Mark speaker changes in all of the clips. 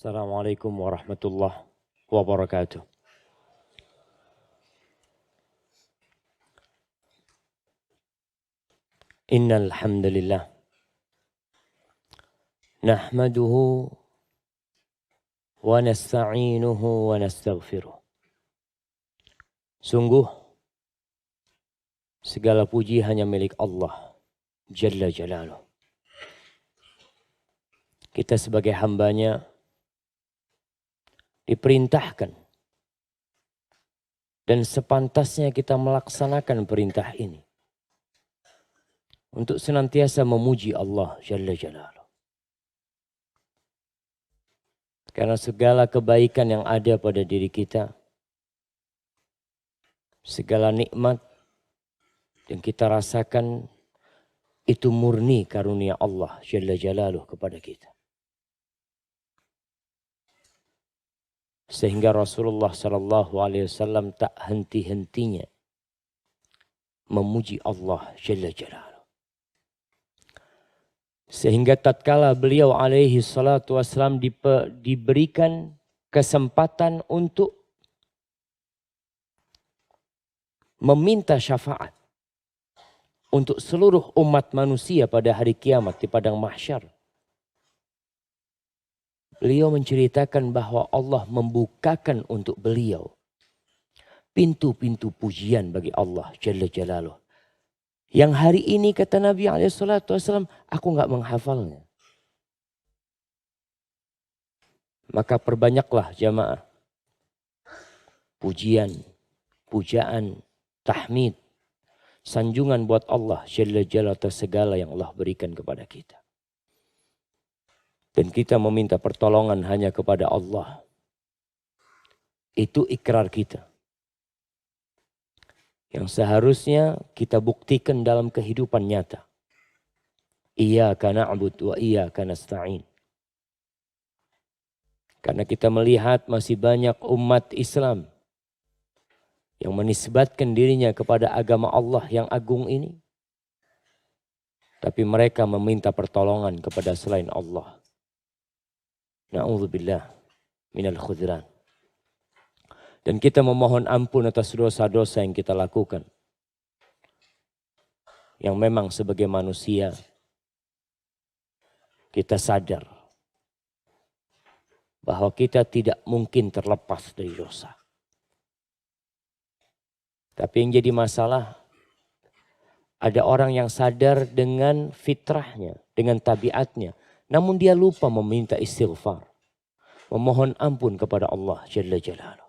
Speaker 1: Assalamualaikum warahmatullahi wabarakatuh. Innal hamdalillah nahmaduhu wa nasta'inuhu wa nastaghfiruh. Sungguh segala puji hanya milik Allah Jalla Jalaluh. Kita sebagai hambanya diperintahkan dan sepantasnya kita melaksanakan perintah ini untuk senantiasa memuji Allah Jalla Jalaluh. Karena segala kebaikan yang ada pada diri kita, segala nikmat yang kita rasakan itu murni karunia Allah Jalla Jalaluh kepada kita. Sehingga Rasulullah SAW tak henti-hentinya memuji Allah Jalla Jalaluh. Sehingga tatkala beliau alaihi salatu wassalam diberikan kesempatan untuk meminta syafaat untuk seluruh umat manusia pada hari kiamat di padang mahsyar. Beliau menceritakan bahwa Allah membukakan untuk beliau pintu-pintu pujian bagi Allah Jalla Jalaluh. Yang hari ini kata Nabi SAW, aku gak menghafalnya. Maka perbanyaklah jamaah pujian, pujaan, tahmid, sanjungan buat Allah Jalla Jalaluh atas segala yang Allah berikan kepada kita. Dan kita meminta pertolongan hanya kepada Allah. Itu ikrar kita. Yang seharusnya kita buktikan dalam kehidupan nyata. Iyyaka na'budu wa iyyaka nasta'in. Karena kita melihat masih banyak umat Islam yang menisbatkan dirinya kepada agama Allah yang agung ini. Tapi mereka meminta pertolongan kepada selain Allah. Na'udzubillah minal khudran. Dan kita memohon ampun atas dosa-dosa yang kita lakukan. Yang memang sebagai manusia kita sadar bahwa kita tidak mungkin terlepas dari dosa. Tapi yang jadi masalah, ada orang yang sadar dengan fitrahnya, dengan tabiatnya. Namun dia lupa meminta istighfar. Memohon ampun kepada Allah Jalla Jalaluh.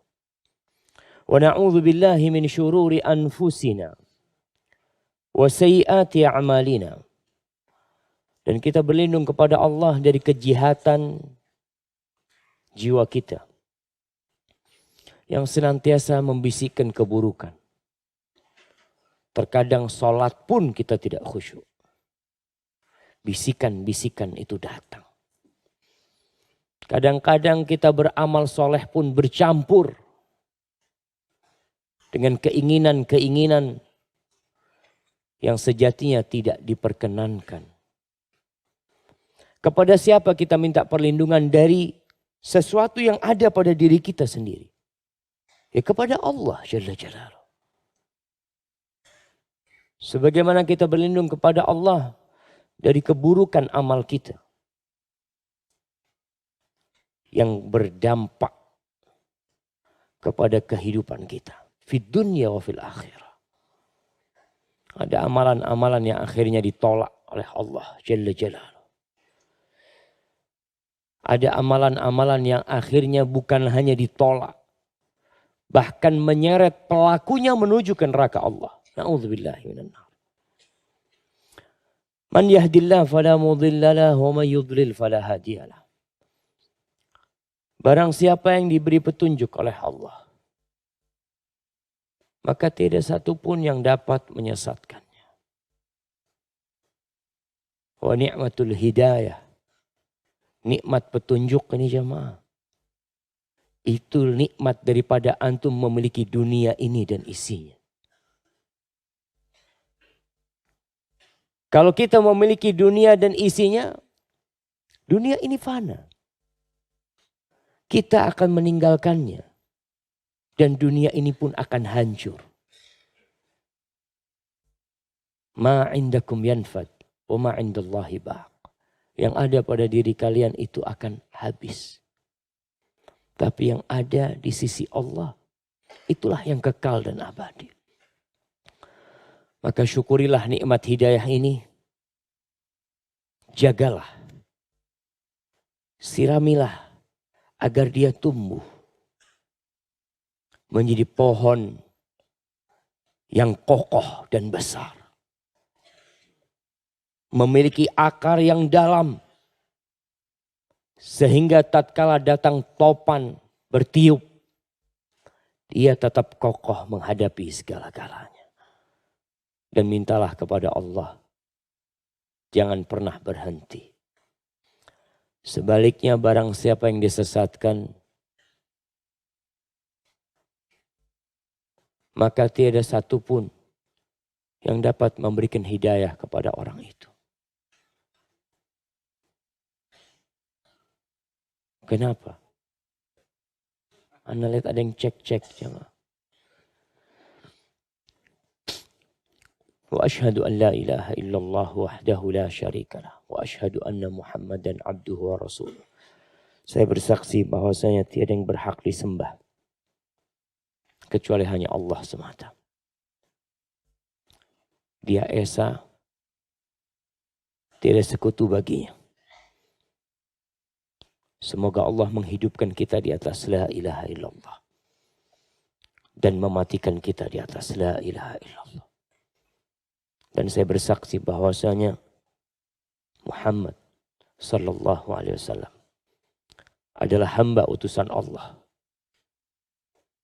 Speaker 1: Wa na'udzu billahi min syururi anfusina. Wa sayyiati a'malina. Dan kita berlindung kepada Allah dari kejahatan jiwa kita. Yang senantiasa membisikkan keburukan. Terkadang sholat pun kita tidak khusyuk. Bisikan-bisikan itu datang. Kadang-kadang kita beramal soleh pun bercampur dengan keinginan-keinginan yang sejatinya tidak diperkenankan. Kepada siapa kita minta perlindungan dari sesuatu yang ada pada diri kita sendiri? Ya kepada Allah Jalla Jalaluh. Sebagaimana kita berlindung kepada Allah dari keburukan amal kita yang berdampak kepada kehidupan kita fid dunya wa fil akhirah. Ada amalan-amalan yang akhirnya ditolak oleh Allah Jalla Jalaluh. Ada amalan-amalan yang akhirnya bukan hanya ditolak, bahkan menyeret pelakunya menuju ke neraka Allah. Na'udzubillahi minan nar. Man yahdillahu fala mudhillalah wa man yudlil fala hadiyalah. Barang siapa yang diberi petunjuk oleh Allah, maka tidak satupun yang dapat menyesatkannya. Wa ni'matul hidayah. Nikmat petunjuk ini jemaah. Itu nikmat daripada antum memiliki dunia ini dan isinya. Kalau kita memiliki dunia dan isinya, dunia ini fana. kita akan meninggalkannya. Dan dunia ini pun akan hancur. Ma indakum yanfad wa ma indallahi baq. Yang ada pada diri kalian itu akan habis. Tapi yang ada di sisi Allah, itulah yang kekal dan abadi. Maka syukurilah nikmat hidayah ini. Jagalah. Siramilah agar dia tumbuh. Menjadi pohon yang kokoh dan besar. Memiliki akar yang dalam. Sehingga tatkala datang topan bertiup. Ia tetap kokoh menghadapi segala-galanya. Dan mintalah kepada Allah. Jangan pernah berhenti. Sebaliknya barang siapa yang disesatkan. Maka tiada satupun yang dapat memberikan hidayah kepada orang itu. Kenapa? Anda lihat ada yang cek-cek jemaah. Wa asyhadu an la ilaha illallah wahdahu la syarikalah. Wa asyhadu anna Muhammadan abduhu wa rasuluh. Saya bersaksi bahwasanya tiada yang berhak disembah kecuali hanya Allah semata. Dia Esa, tiada sekutu baginya. Semoga Allah menghidupkan kita di atas la ilaha illallah. Dan mematikan kita di atas la ilaha illallah. Dan saya bersaksi bahwasanya Muhammad sallallahu alaihi wasallam adalah hamba utusan Allah.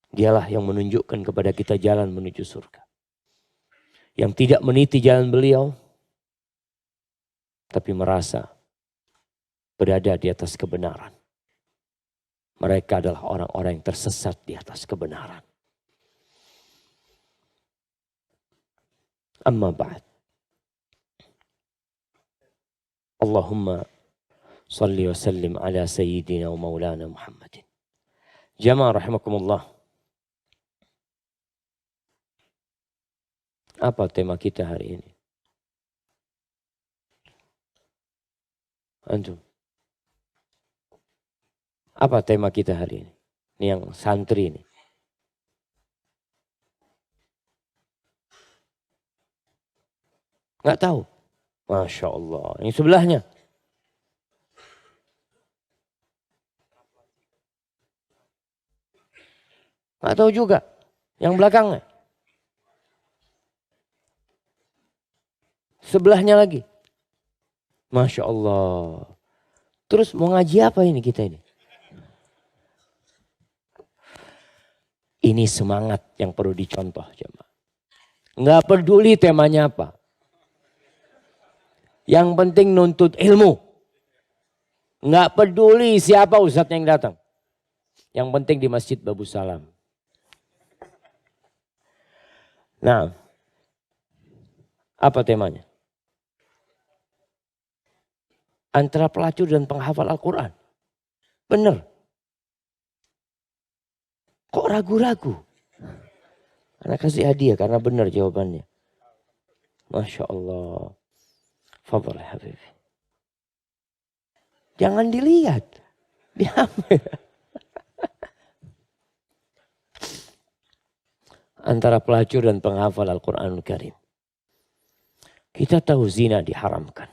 Speaker 1: Dialah yang menunjukkan kepada kita jalan menuju surga. Yang tidak meniti jalan beliau, tapi merasa berada di atas kebenaran. Mereka adalah orang-orang yang tersesat di atas kebenaran. Amma ba'd. Allahumma salli wa sallim ala sayyidina wa maulana Muhammadin. Jamaah rahimakumullah. Apa tema kita hari ini? Antum. Apa tema kita hari ini? Ini yang santri ini. Nggak tahu. Masya Allah. Yang sebelahnya. Nggak tahu juga. Yang belakangnya. Sebelahnya lagi. Masya Allah. Terus mau ngaji apa ini kita ini? Ini semangat yang perlu dicontoh jemaah. Nggak peduli temanya apa. Yang penting nuntut ilmu. Nggak peduli siapa ustadz yang datang. Yang penting di Masjid Babu Salam. Nah, apa temanya? Antara pelacur dan penghafal Al-Quran. Benar. Kok ragu-ragu? Anak kasih hadiah karena benar jawabannya. Masya Allah. Fadhal Habib. Jangan dilihat. Diambil. Antara pelacur dan penghafal Al-Quranul Karim. Kita tahu zina diharamkan.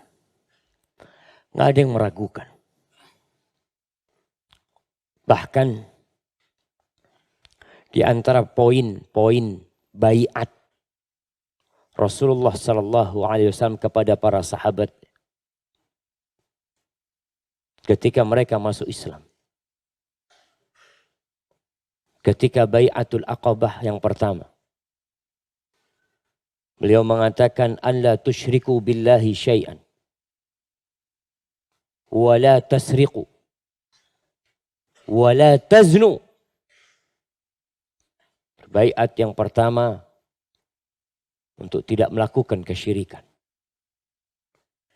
Speaker 1: Nggak ada yang meragukan. Bahkan di antara poin-poin baiat Rasulullah sallallahu alaihi wasallam kepada para sahabat ketika mereka masuk Islam. Ketika baiatul aqabah yang pertama. Beliau mengatakan an la tusyriku billahi syai'an wa la tasriqu wa la taznu. Baiat yang pertama untuk tidak melakukan kesyirikan.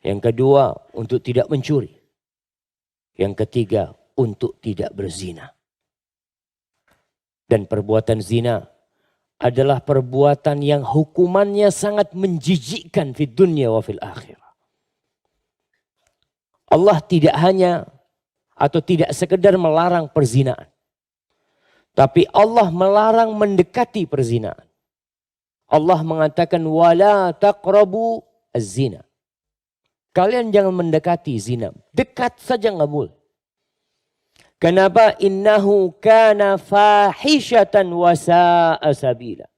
Speaker 1: Yang kedua untuk tidak mencuri. Yang ketiga untuk tidak berzina. Dan perbuatan zina adalah perbuatan yang hukumannya sangat menjijikkan di dunia wa fil akhirah. Allah tidak hanya atau tidak sekedar melarang perzinaan. Tapi Allah melarang mendekati perzinaan. Allah mengatakan wala taqrabu az-zina. Kalian jangan mendekati zina. Dekat saja nggak boleh. Kenapa? Innahu kana fahishatan wa sa'a sabila.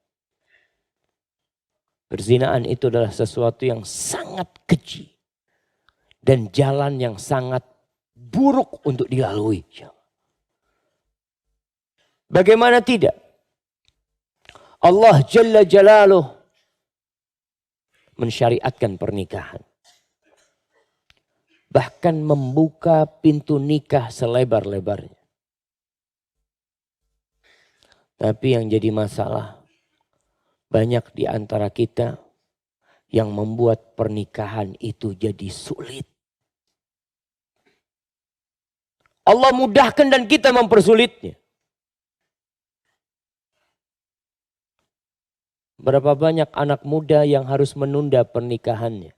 Speaker 1: Perzinaan itu adalah sesuatu yang sangat keji. Dan jalan yang sangat buruk untuk dilalui. Bagaimana tidak? Allah Jalla Jalaluh mensyariatkan pernikahan. Bahkan membuka pintu nikah selebar-lebarnya. Tapi yang jadi masalah, banyak di antara kita yang membuat pernikahan itu jadi sulit. Allah mudahkan dan kita mempersulitnya. Berapa banyak anak muda yang harus menunda pernikahannya.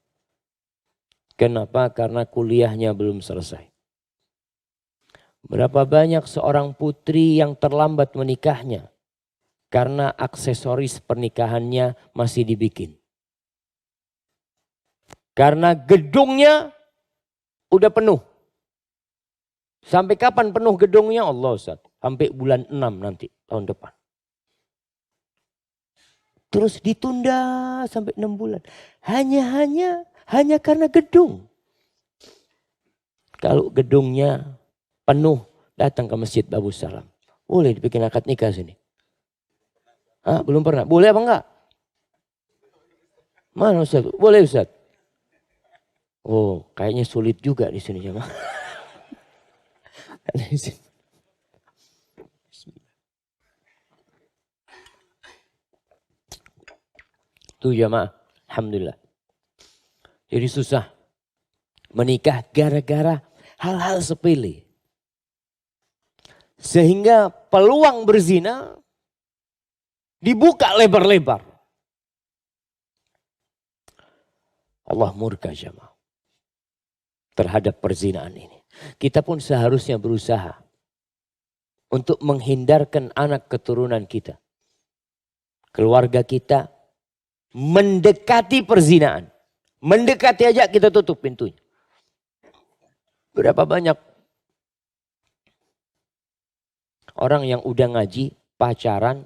Speaker 1: Kenapa? Karena kuliahnya belum selesai. Berapa banyak seorang putri yang terlambat menikahnya. Karena aksesoris pernikahannya masih dibikin. Karena gedungnya udah penuh. Sampai kapan penuh gedungnya? Allah Ustaz. Sampai bulan 6 nanti tahun depan. Terus ditunda sampai 6 bulan. Hanya karena gedung. Kalau gedungnya penuh, datang ke Masjid Babu Salam. Boleh dibikin akad nikah sini. Belum pernah. Boleh apa enggak? Mana Ustaz? Boleh Ustaz. Oh, kayaknya sulit juga di sini jemaah. Tuh jemaah, alhamdulillah. Jadi susah menikah gara-gara hal-hal sepele. Sehingga peluang berzina dibuka lebar-lebar. Allah murka jemaah terhadap perzinaan ini. Kita pun seharusnya berusaha untuk menghindarkan anak keturunan kita. Keluarga kita mendekati perzinaan. Mendekati aja kita tutup pintunya. Berapa banyak orang yang udah ngaji, pacaran.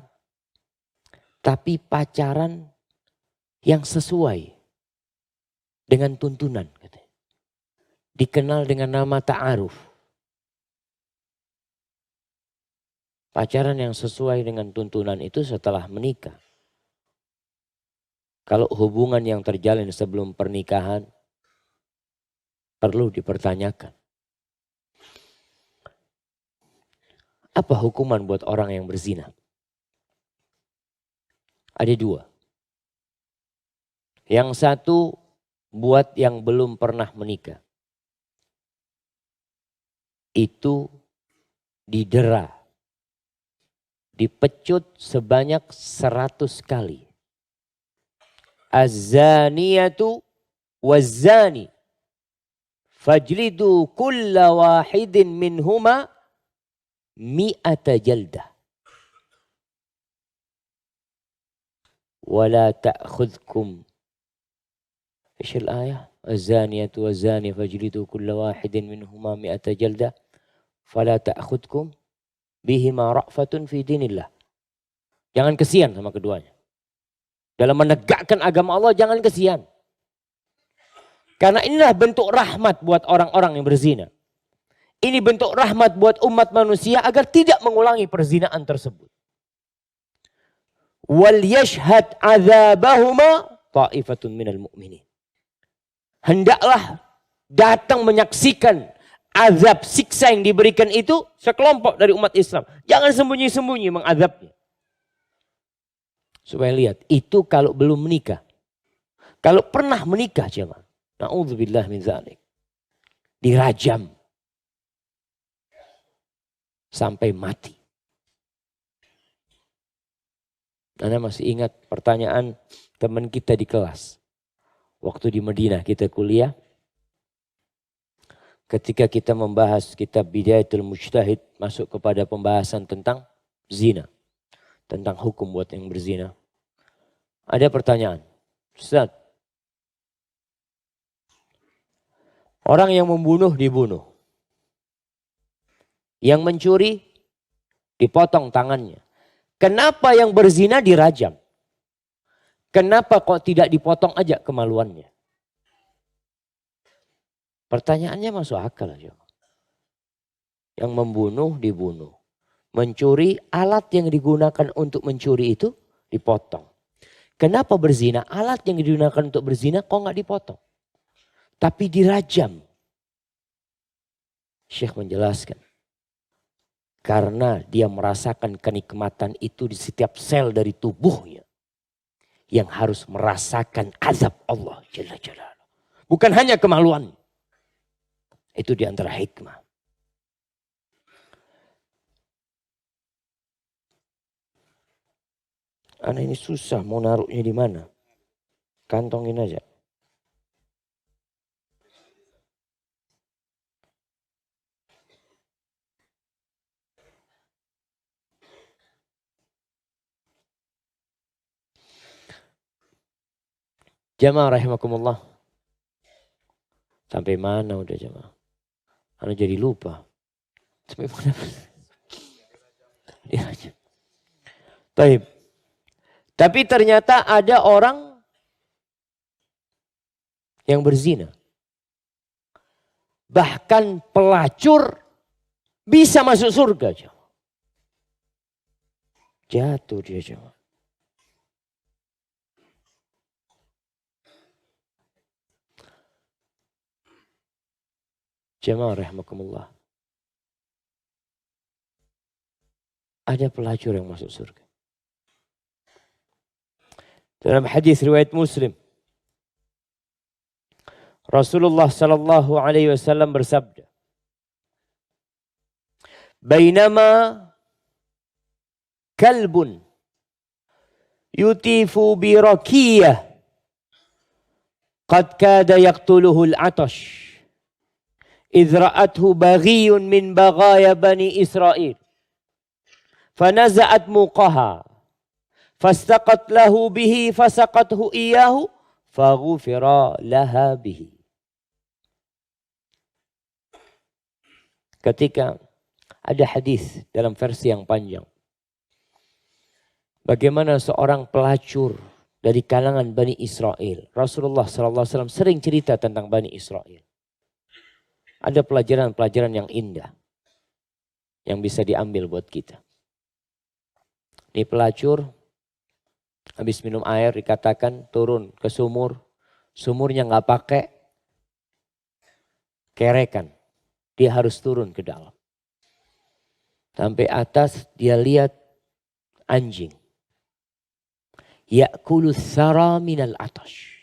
Speaker 1: Tapi pacaran yang sesuai dengan tuntunan. Dikenal dengan nama ta'aruf. Pacaran yang sesuai dengan tuntunan itu setelah menikah. Kalau hubungan yang terjalin sebelum pernikahan perlu dipertanyakan. Apa hukuman buat orang yang berzina? Ada 2. Yang satu buat yang belum pernah menikah. Itu didera. Dipecut sebanyak 100 kali. Az-zaniyatu waz-zani fajlidu kulla wahidin minhuma mi'ata jaldah wala ta'khudhkum ايش الآية الزانية والزاني فاجلدوا كل واحد منهما مئة جلدة فلا تأخذكم بهما رأفة في دين الله. Jangan kesian sama keduanya. Dalam menegakkan agama Allah jangan kesian. Karena inilah bentuk rahmat buat orang-orang yang berzina. Ini bentuk rahmat buat umat manusia agar tidak mengulangi perzinaan tersebut. Wal yashhad adzabahuma ta'ifatun minal mu'minin. Hendaklah datang menyaksikan azab siksa yang diberikan itu sekelompok dari umat Islam. Jangan sembunyi-sembunyi mengazabnya. Supaya lihat, itu kalau belum menikah. Kalau pernah menikah jemaah. Na'udzubillah min dzalik. Dirajam. sampai mati. Anda masih ingat pertanyaan teman kita di kelas. Waktu di Madinah kita kuliah. Ketika kita membahas kitab Bidayatul Mujtahid. Masuk kepada pembahasan tentang zina. Tentang hukum buat yang berzina. Ada pertanyaan. Ustaz. Orang yang membunuh dibunuh. Yang mencuri dipotong tangannya. Kenapa yang berzina dirajam? Kenapa kok tidak dipotong aja kemaluannya? Pertanyaannya masuk akal aja. Yang membunuh dibunuh. Mencuri, alat yang digunakan untuk mencuri itu dipotong. Kenapa berzina? Alat yang digunakan untuk berzina kok nggak dipotong? Tapi dirajam. Syekh menjelaskan. Karena dia merasakan kenikmatan itu di setiap sel dari tubuhnya. Yang harus merasakan azab Allah Jalla Jalaluhu. Bukan hanya kemaluan. Itu di antara hikmah. Anak ini susah mau naruhnya di mana. Kantongin aja. Jamaah rahimakumullah. Sampai mana udah jamaah? Anak jadi lupa. Sampai mana? Ya. Taib. Tapi ternyata ada orang yang berzina. Bahkan pelacur bisa masuk surga. Jamaah. Jatuh dia jamaah. Jamaah rahimakumullah. Ada pelacur yang masuk surga. Dalam hadis riwayat Muslim. Rasulullah sallallahu alaihi wasallam bersabda. Bainama kalbun yutifu bi rakiyah qad kada yaqtuluhu al-'atash. إذ رأته بغي من بغايا بني إسرائيل فنزعت موقها فاستقت له به فسقته إياه فغفر لها به. Ketika ada hadis dalam versi yang panjang, bagaimana seorang pelacur dari kalangan Bani Israel. Rasulullah SAW sering cerita tentang Bani Israel. Ada pelajaran-pelajaran yang indah yang bisa diambil buat kita. Ini pelacur habis minum air dikatakan turun ke sumur. Sumurnya nggak pakai kerekan. Dia harus turun ke dalam. Sampai atas dia lihat anjing. Ya'kulu tsara minal atash.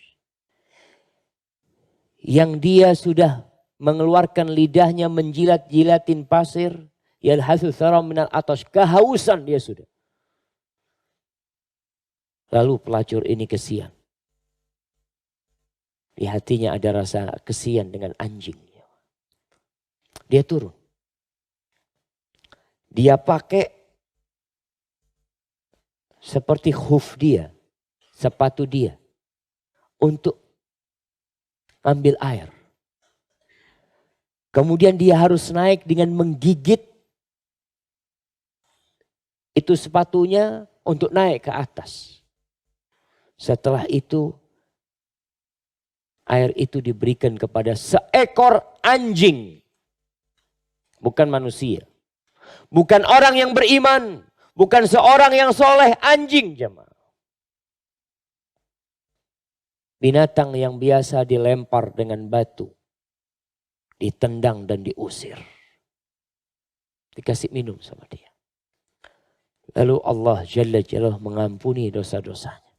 Speaker 1: Yang dia sudah mengeluarkan lidahnya menjilat-jilatin pasir. Yalhathu tsara minal atash. Kehausan dia sudah. Lalu pelacur ini kesian. Di hatinya ada rasa kesian dengan anjing. Dia turun. Dia pakai seperti khuf dia. Sepatu dia. Untuk ambil air. Kemudian dia harus naik dengan menggigit itu sepatunya untuk naik ke atas. Setelah itu air itu diberikan kepada seekor anjing. Bukan manusia. Bukan orang yang beriman. Bukan seorang yang soleh. Anjing jemaah. Binatang yang biasa dilempar dengan batu. Ditendang dan diusir. Dikasih minum sama dia. Lalu Allah Jalla Jalla mengampuni dosa-dosanya.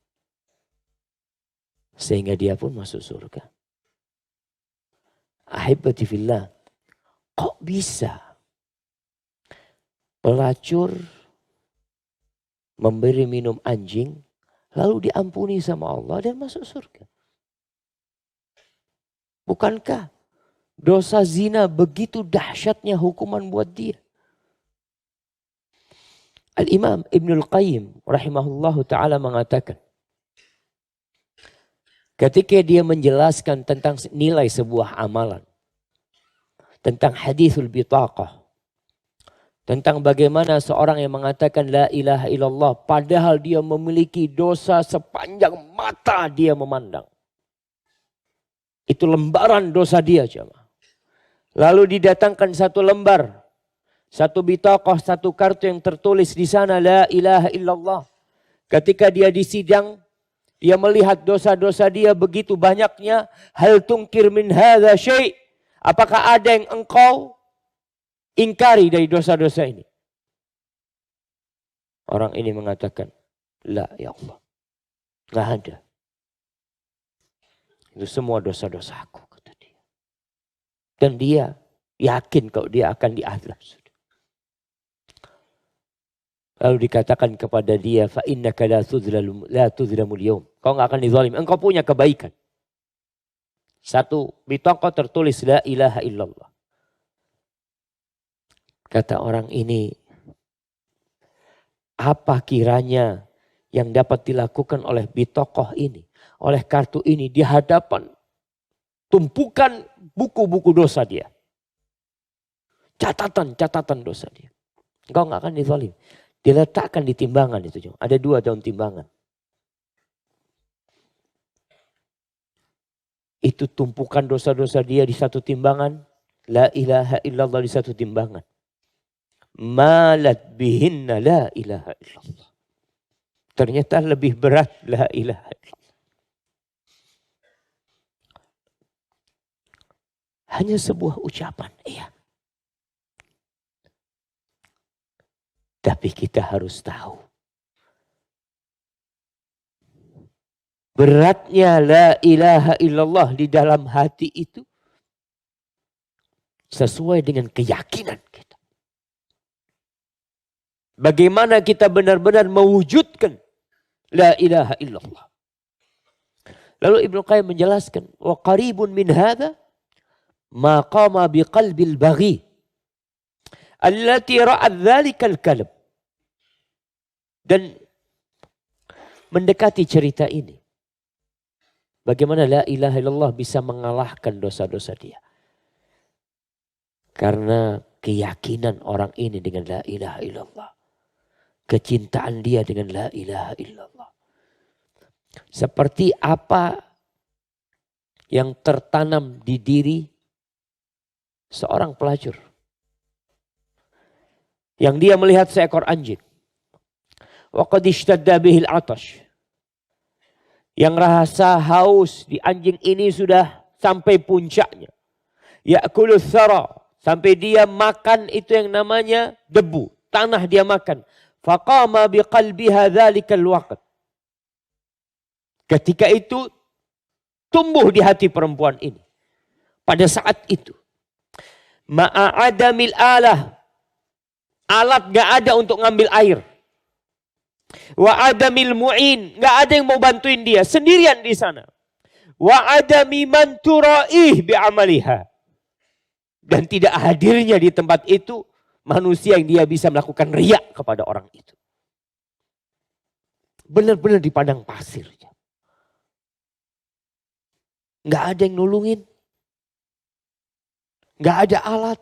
Speaker 1: Sehingga dia pun masuk surga. Ahibati fillah. Kok bisa pelacur, memberi minum anjing, lalu diampuni sama Allah dan masuk surga. Bukankah dosa zina begitu dahsyatnya hukuman buat dia? Al-Imam Ibnul Qayyim rahimahullahu ta'ala mengatakan, ketika dia menjelaskan tentang nilai sebuah amalan, tentang hadithul bitaqah, tentang bagaimana seorang yang mengatakan la ilaha illallah padahal dia memiliki dosa sepanjang mata dia memandang. Itu lembaran dosa dia, jemaah. Lalu didatangkan satu lembar, satu bitaqah, satu kartu yang tertulis di sana la ilaha illallah. Ketika dia disidang, dia melihat dosa-dosa dia begitu banyaknya. Hal tungkir min hadza syai'? Apakah ada yang engkau ingkari dari dosa-dosa ini? Orang ini mengatakan, la ya Allah, nggak ada. Itu semua dosa-dosa aku, kata dia. Dan dia yakin kalau dia akan diazab. Lalu dikatakan kepada dia, fa innaka la tuzlamul yawm. Kau nggak akan dizalim. Engkau punya kebaikan. Satu bitaqah tertulis la ilaha illallah. Kata orang ini, apa kiranya yang dapat dilakukan oleh bitaqah ini, oleh kartu ini di hadapan tumpukan buku-buku dosa dia. Catatan dosa dia. Engkau nggak akan dizalim. Diletakkan di timbangan itu. Ada 2 daun timbangan. Itu tumpukan dosa-dosa dia di satu timbangan. La ilaha illallah di satu timbangan. Malat bihinna la ilaha illallah. Ternyata lebih berat la ilaha illallah. Hanya sebuah ucapan. Iya. Tapi kita harus tahu. Beratnya la ilaha illallah di dalam hati itu. Sesuai dengan keyakinan kita. Bagaimana kita benar-benar mewujudkan la ilaha illallah. Lalu Ibnu Qayyim menjelaskan. Wa qaribun min hadha ma qama biqalbil baghi. Allati ra'ad dhalikal kalb. Dan mendekati cerita ini. Bagaimana la ilaha illallah bisa mengalahkan dosa-dosa dia. Karena keyakinan orang ini dengan la ilaha illallah. Kecintaan dia dengan la ilaha illallah. Seperti apa yang tertanam di diri seorang pelacur. Yang dia melihat seekor anjing. Wa qad ishtadda bihil atash. Yang rasa haus di anjing ini sudah sampai puncaknya. Ya'kulu thara. Sampai dia makan itu yang namanya debu. Tanah dia makan. Faqama biqalbiha dhalikal waqt. Ketika itu tumbuh di hati perempuan ini. Pada saat itu. Ma'adamil alah. Alat gak ada untuk ngambil air. Wa adamil mu'in. Gak ada yang mau bantuin dia. Sendirian di sana. Wa adami man turaih bi'amaliha. Dan tidak hadirnya di tempat itu manusia yang dia bisa melakukan riak kepada orang itu. Benar-benar di padang pasir. Gak ada yang nulungin. Gak ada alat.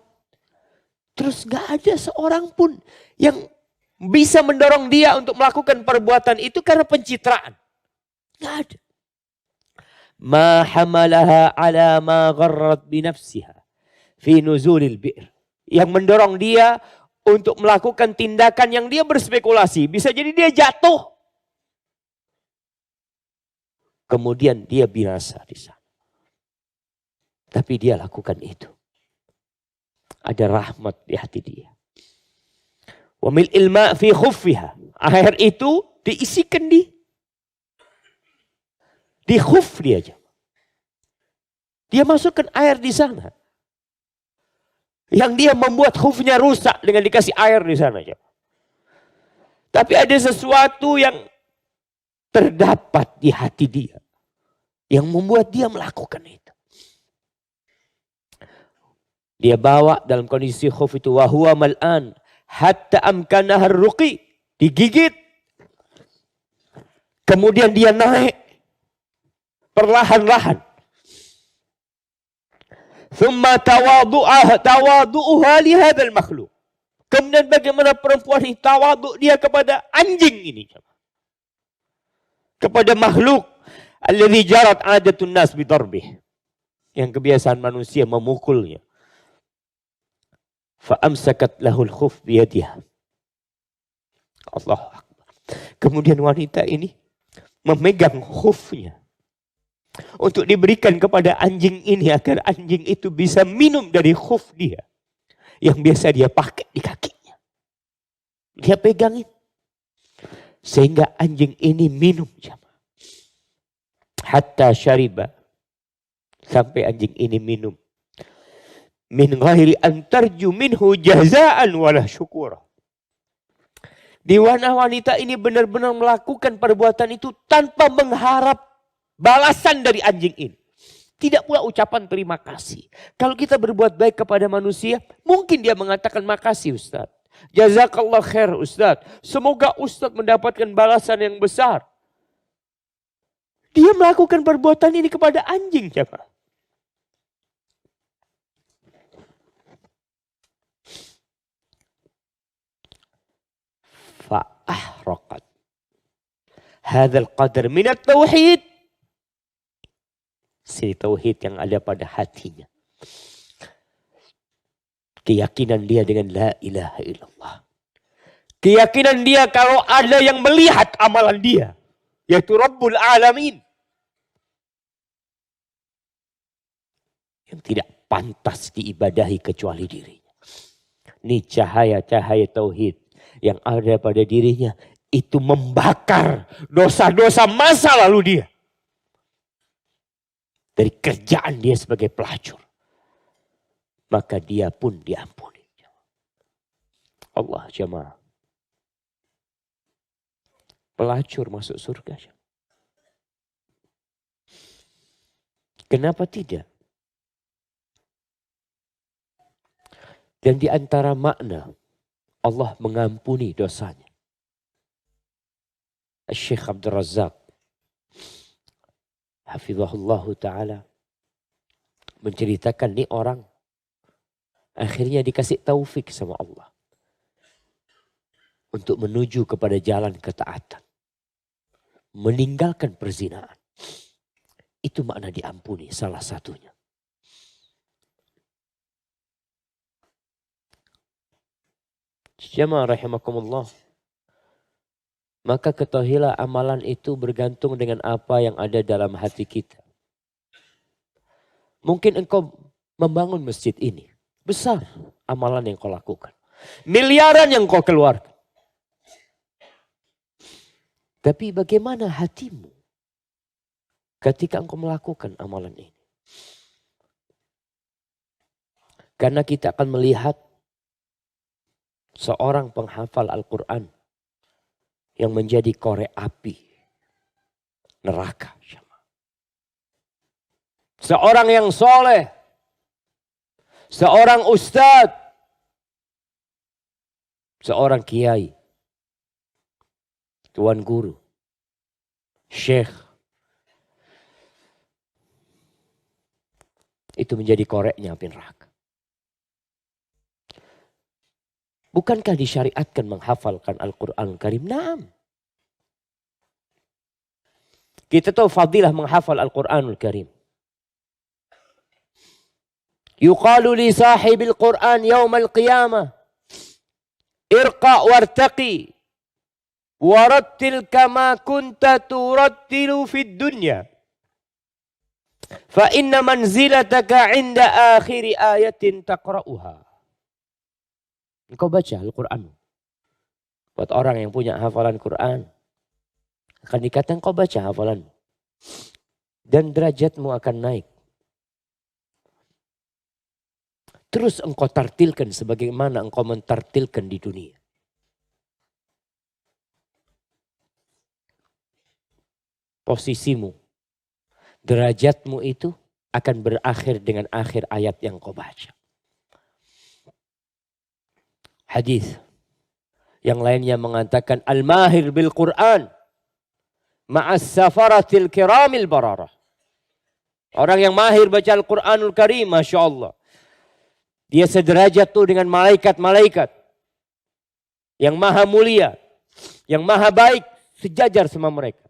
Speaker 1: Terus gak ada seorang pun yang bisa mendorong dia untuk melakukan perbuatan itu karena pencitraan. Gak ada. Ma hamalaha ala ma gharrat binafsiha fi nuzulil bi'r. Yang mendorong dia untuk melakukan tindakan yang dia berspekulasi. Bisa jadi dia jatuh. Kemudian dia binasa di sana. Tapi dia lakukan itu. Ada rahmat di hati dia. Wa mil ilma fi khuffiha. Air itu diisikan di khuf dia aja. Dia masukkan air di sana. Yang dia membuat khufnya rusak dengan dikasih air di sana. Tapi ada sesuatu yang terdapat di hati dia. Yang membuat dia melakukan itu. Dia bawa dalam kondisi khuf itu. Wahuwa mal'an. Hatta amkanah ruqi. Digigit. Kemudian dia naik. Perlahan-lahan. Thumma tawadu'uha li hadzal makhluk. Kemudian bagaimana perempuan ini tawaduk dia kepada anjing ini. Kepada makhluk. Alladhi jarat adatun nas bidarbih. Yang kebiasaan manusia memukulnya. Fa'amsakat lahul khuf biyadiha. Allah Akbar. Kemudian wanita ini memegang khufnya. Untuk diberikan kepada anjing ini agar anjing itu bisa minum dari khuf dia. Yang biasa dia pakai di kakinya. Dia pegangin. Sehingga anjing ini minum. Hatta syariba. Sampai anjing ini minum. Min ghairi antarju minhu jazaan wala syukura. Di mana wanita ini benar-benar melakukan perbuatan itu tanpa mengharap balasan dari anjing ini. Tidak pula ucapan terima kasih. Kalau kita berbuat baik kepada manusia, mungkin dia mengatakan makasih Ustaz. Jazakallah khair Ustaz. Semoga Ustaz mendapatkan balasan yang besar. Dia melakukan perbuatan ini kepada anjing. Siapa? Fa'ahraqat. Hadzal qadar minat tauhid. Si tauhid yang ada pada hatinya. Keyakinan dia dengan la ilaha illallah. Keyakinan dia kalau ada yang melihat amalan dia. Yaitu Rabbul Alamin. Yang tidak pantas diibadahi kecuali dirinya. Ini cahaya-cahaya tauhid yang ada pada dirinya. Itu membakar dosa-dosa masa lalu dia. Dari kerjaan dia sebagai pelacur. Maka dia pun diampuni. Allah jemaah. Pelacur masuk surga. Kenapa tidak? Dan di antara makna Allah mengampuni dosanya. Syekh Abdul Razak hafizahullah ta'ala menceritakan nih orang akhirnya dikasih taufik sama Allah untuk menuju kepada jalan ketaatan, meninggalkan perzinaan. Itu makna diampuni salah satunya. Jamaah rahimakumullah. Maka ketahuilah amalan itu bergantung dengan apa yang ada dalam hati kita. Mungkin engkau membangun masjid ini. Besar amalan yang kau lakukan. Miliaran yang kau keluarkan. Tapi bagaimana hatimu ketika engkau melakukan amalan ini? Karena kita akan melihat seorang penghafal Al-Quran yang menjadi korek api neraka. Seorang yang soleh, seorang ustadz, seorang kiai, tuan guru, syekh, itu menjadi koreknya api neraka. Bukankah disyariatkan menghafalkan Al-Quran Karim? Naam. Kita tahu fadilah menghafal Al-Quranul Karim. Yuqalu li sahibil Quran yawmal qiyamah. Irqa wartaqi. Warattil kama kunta turattilu fid dunya. Fa inna manzilataka inda akhiri ayatin taqra'uha. Engkau baca Al-Quran. Buat orang yang punya hafalan Quran. Akan dikatakan kau baca hafalan. Dan derajatmu akan naik. terus engkau tartilkan sebagaimana engkau mentartilkan di dunia. Posisimu, derajatmu itu akan berakhir dengan akhir ayat yang kau baca. Hadis yang lainnya mengatakan al-mahir bil Quran ma'as safaratil kiramil bararah. Orang yang mahir baca Al-Quranul Karim, Masya Allah. Dia sederajat tuh dengan malaikat-malaikat yang maha mulia, yang maha baik, sejajar sama mereka.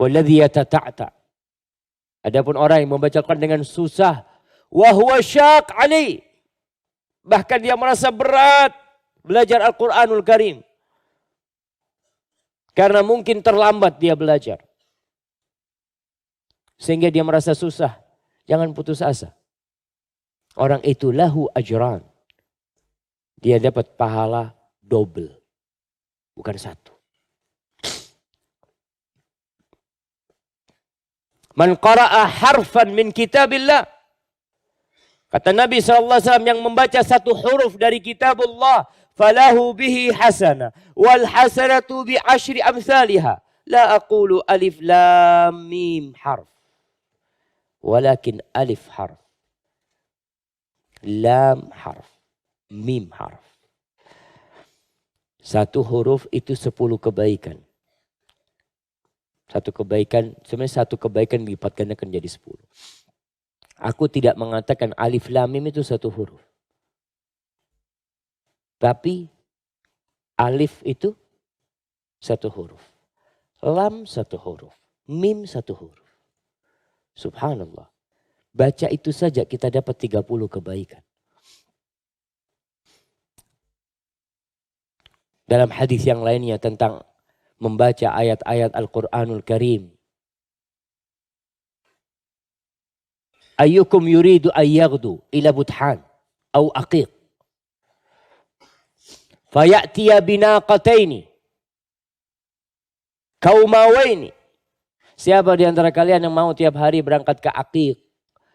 Speaker 1: Walladhi yatata'ta. Adapun orang yang membaca Al-Quran dengan susah, wa huwa syaq alai. Bahkan dia merasa berat belajar Al-Quranul Karim. Karena mungkin terlambat dia belajar. Sehingga dia merasa susah. Jangan putus asa. Orang itu lahu ajran. Dia dapat pahala double. Bukan satu. Man qara'a harfan min kitabillah. Kata Nabi SAW yang membaca satu huruf dari kitabullah. Falahu bihi hasana. Wal hasanatu bi ashri amthaliha. La aqulu alif lam mim harf. Walakin alif harf. Lam harf. Mim harf. Satu huruf itu 10 kebaikan. Satu kebaikan, sebenarnya satu kebaikan dilipat gandakan jadi 10. Aku tidak mengatakan alif lam mim itu satu huruf. Tapi alif itu satu huruf. Lam satu huruf. Mim satu huruf. Subhanallah. Baca itu saja kita dapat 30 kebaikan. Dalam hadis yang lainnya tentang membaca ayat-ayat Al-Quranul Karim. Ayyukum yuridu ayyaghdu ila buthan au aqiq. Fayatiya binaqataini. Kaumawaini. Siapa di antara kalian yang mau tiap hari berangkat ke Aqiq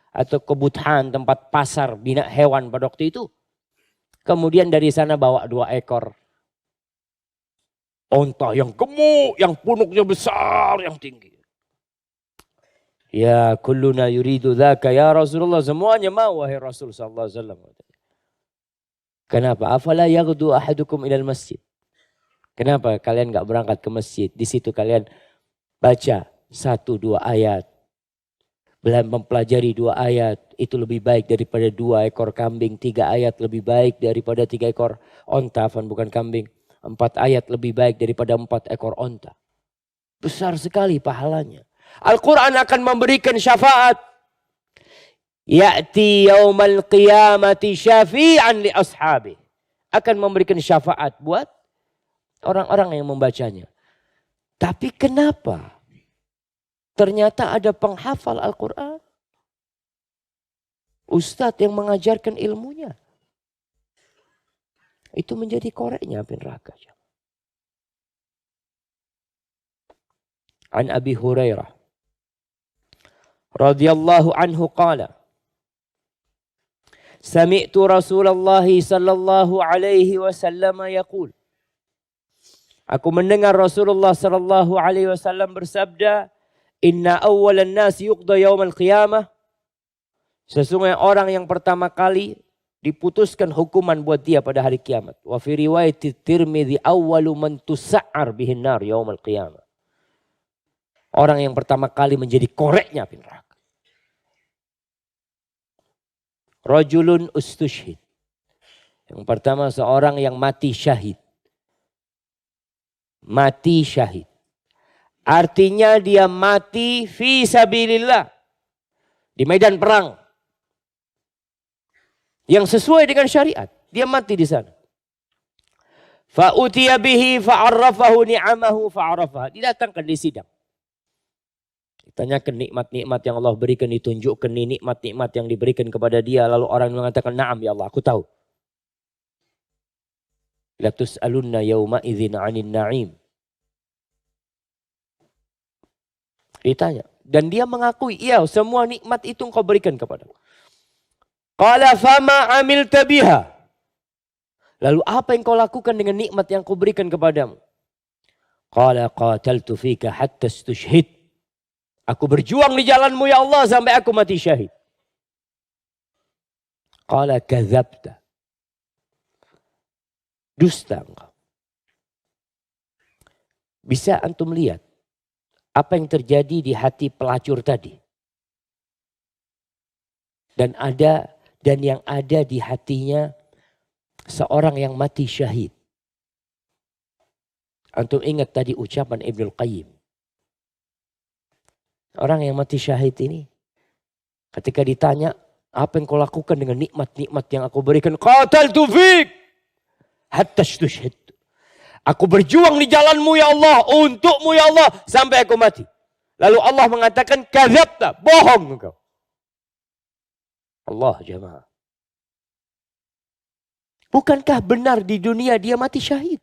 Speaker 1: atau ke Buthan, tempat pasar bina hewan pada waktu itu. Kemudian dari sana bawa 2 ekor onta yang gemuk, yang punuknya besar, yang tinggi. Ya kulluna yuridu dzaka ya Rasulullah. Semuanya mau wahai Rasul sallallahu alaihi wasallam. Kenapa? Afala yaghdu ahadukum ilal masjid. Kenapa kalian enggak berangkat ke masjid? Di situ kalian baca 1-2 ayat. Mempelajari 2 ayat. Itu lebih baik daripada 2 ekor kambing. 3 ayat lebih baik daripada 3 ekor onta. Bukan kambing. 4 ayat lebih baik daripada 4 ekor onta. Besar sekali pahalanya. Al-Quran akan memberikan syafaat. Ya'ti yaumal qiyamati syafi'an li ashabi. Akan memberikan syafaat buat orang-orang yang membacanya. Tapi kenapa? Ternyata ada penghafal Al-Quran. Ustadz yang mengajarkan ilmunya. Itu menjadi koreknya api neraka. An Abi Hurairah radhiyallahu anhu qala. Sami'tu Rasulullah sallallahu alaihi wasallam yaqul. Aku mendengar Rasulullah sallallahu alaihi wasallam bersabda, "Inna awwalan nas yuqda yaumal qiyamah." Sesungguhnya orang yang pertama kali diputuskan hukuman buat dia pada hari kiamat. Wa fi riwayat Tirmidzi awwalu man tus'ar bihin nar yaumal qiyamah. Orang yang pertama kali menjadi koreknya api neraka. Rajulun ustushhid. Yang pertama seorang yang mati syahid. Mati syahid. Artinya dia mati fi sabilillah. Di medan perang. Yang sesuai dengan syariat. Dia mati di sana. Fa'utiya bihi fa'arrafahu ni'amahu fa'arrafaha. Didatangkan di sidang. Ditanyakan nikmat-nikmat yang Allah berikan. Ditunjukkan nikmat-nikmat yang diberikan kepada dia. Lalu orang mengatakan, na'am ya Allah, aku tahu. La tus'alunna yawma idzin 'anil na'im. Ditanya. Dan dia mengakui, iya semua nikmat itu engkau berikan kepada aku. Qala fama amilta biha. Lalu apa yang kau lakukan dengan nikmat yang kau berikan kepadamu? Qala qataltu fika hatta istushhid. Aku berjuang di jalanmu ya Allah sampai aku mati syahid. Qala kadzabta. Dusta engkau. Bisa antum lihat apa yang terjadi di hati pelacur tadi. Dan yang ada di hatinya seorang yang mati syahid. Antum ingat tadi ucapan Ibnul Qayyim. Orang yang mati syahid ini ketika ditanya, apa yang kau lakukan dengan nikmat-nikmat yang aku berikan? Qataltu fik hatta istushhid. Aku berjuang di jalanmu ya Allah, untukmu ya Allah sampai aku mati. Lalu Allah mengatakan kadzabta, bohong engkau. Allah jemaah. Bukankah benar di dunia dia mati syahid?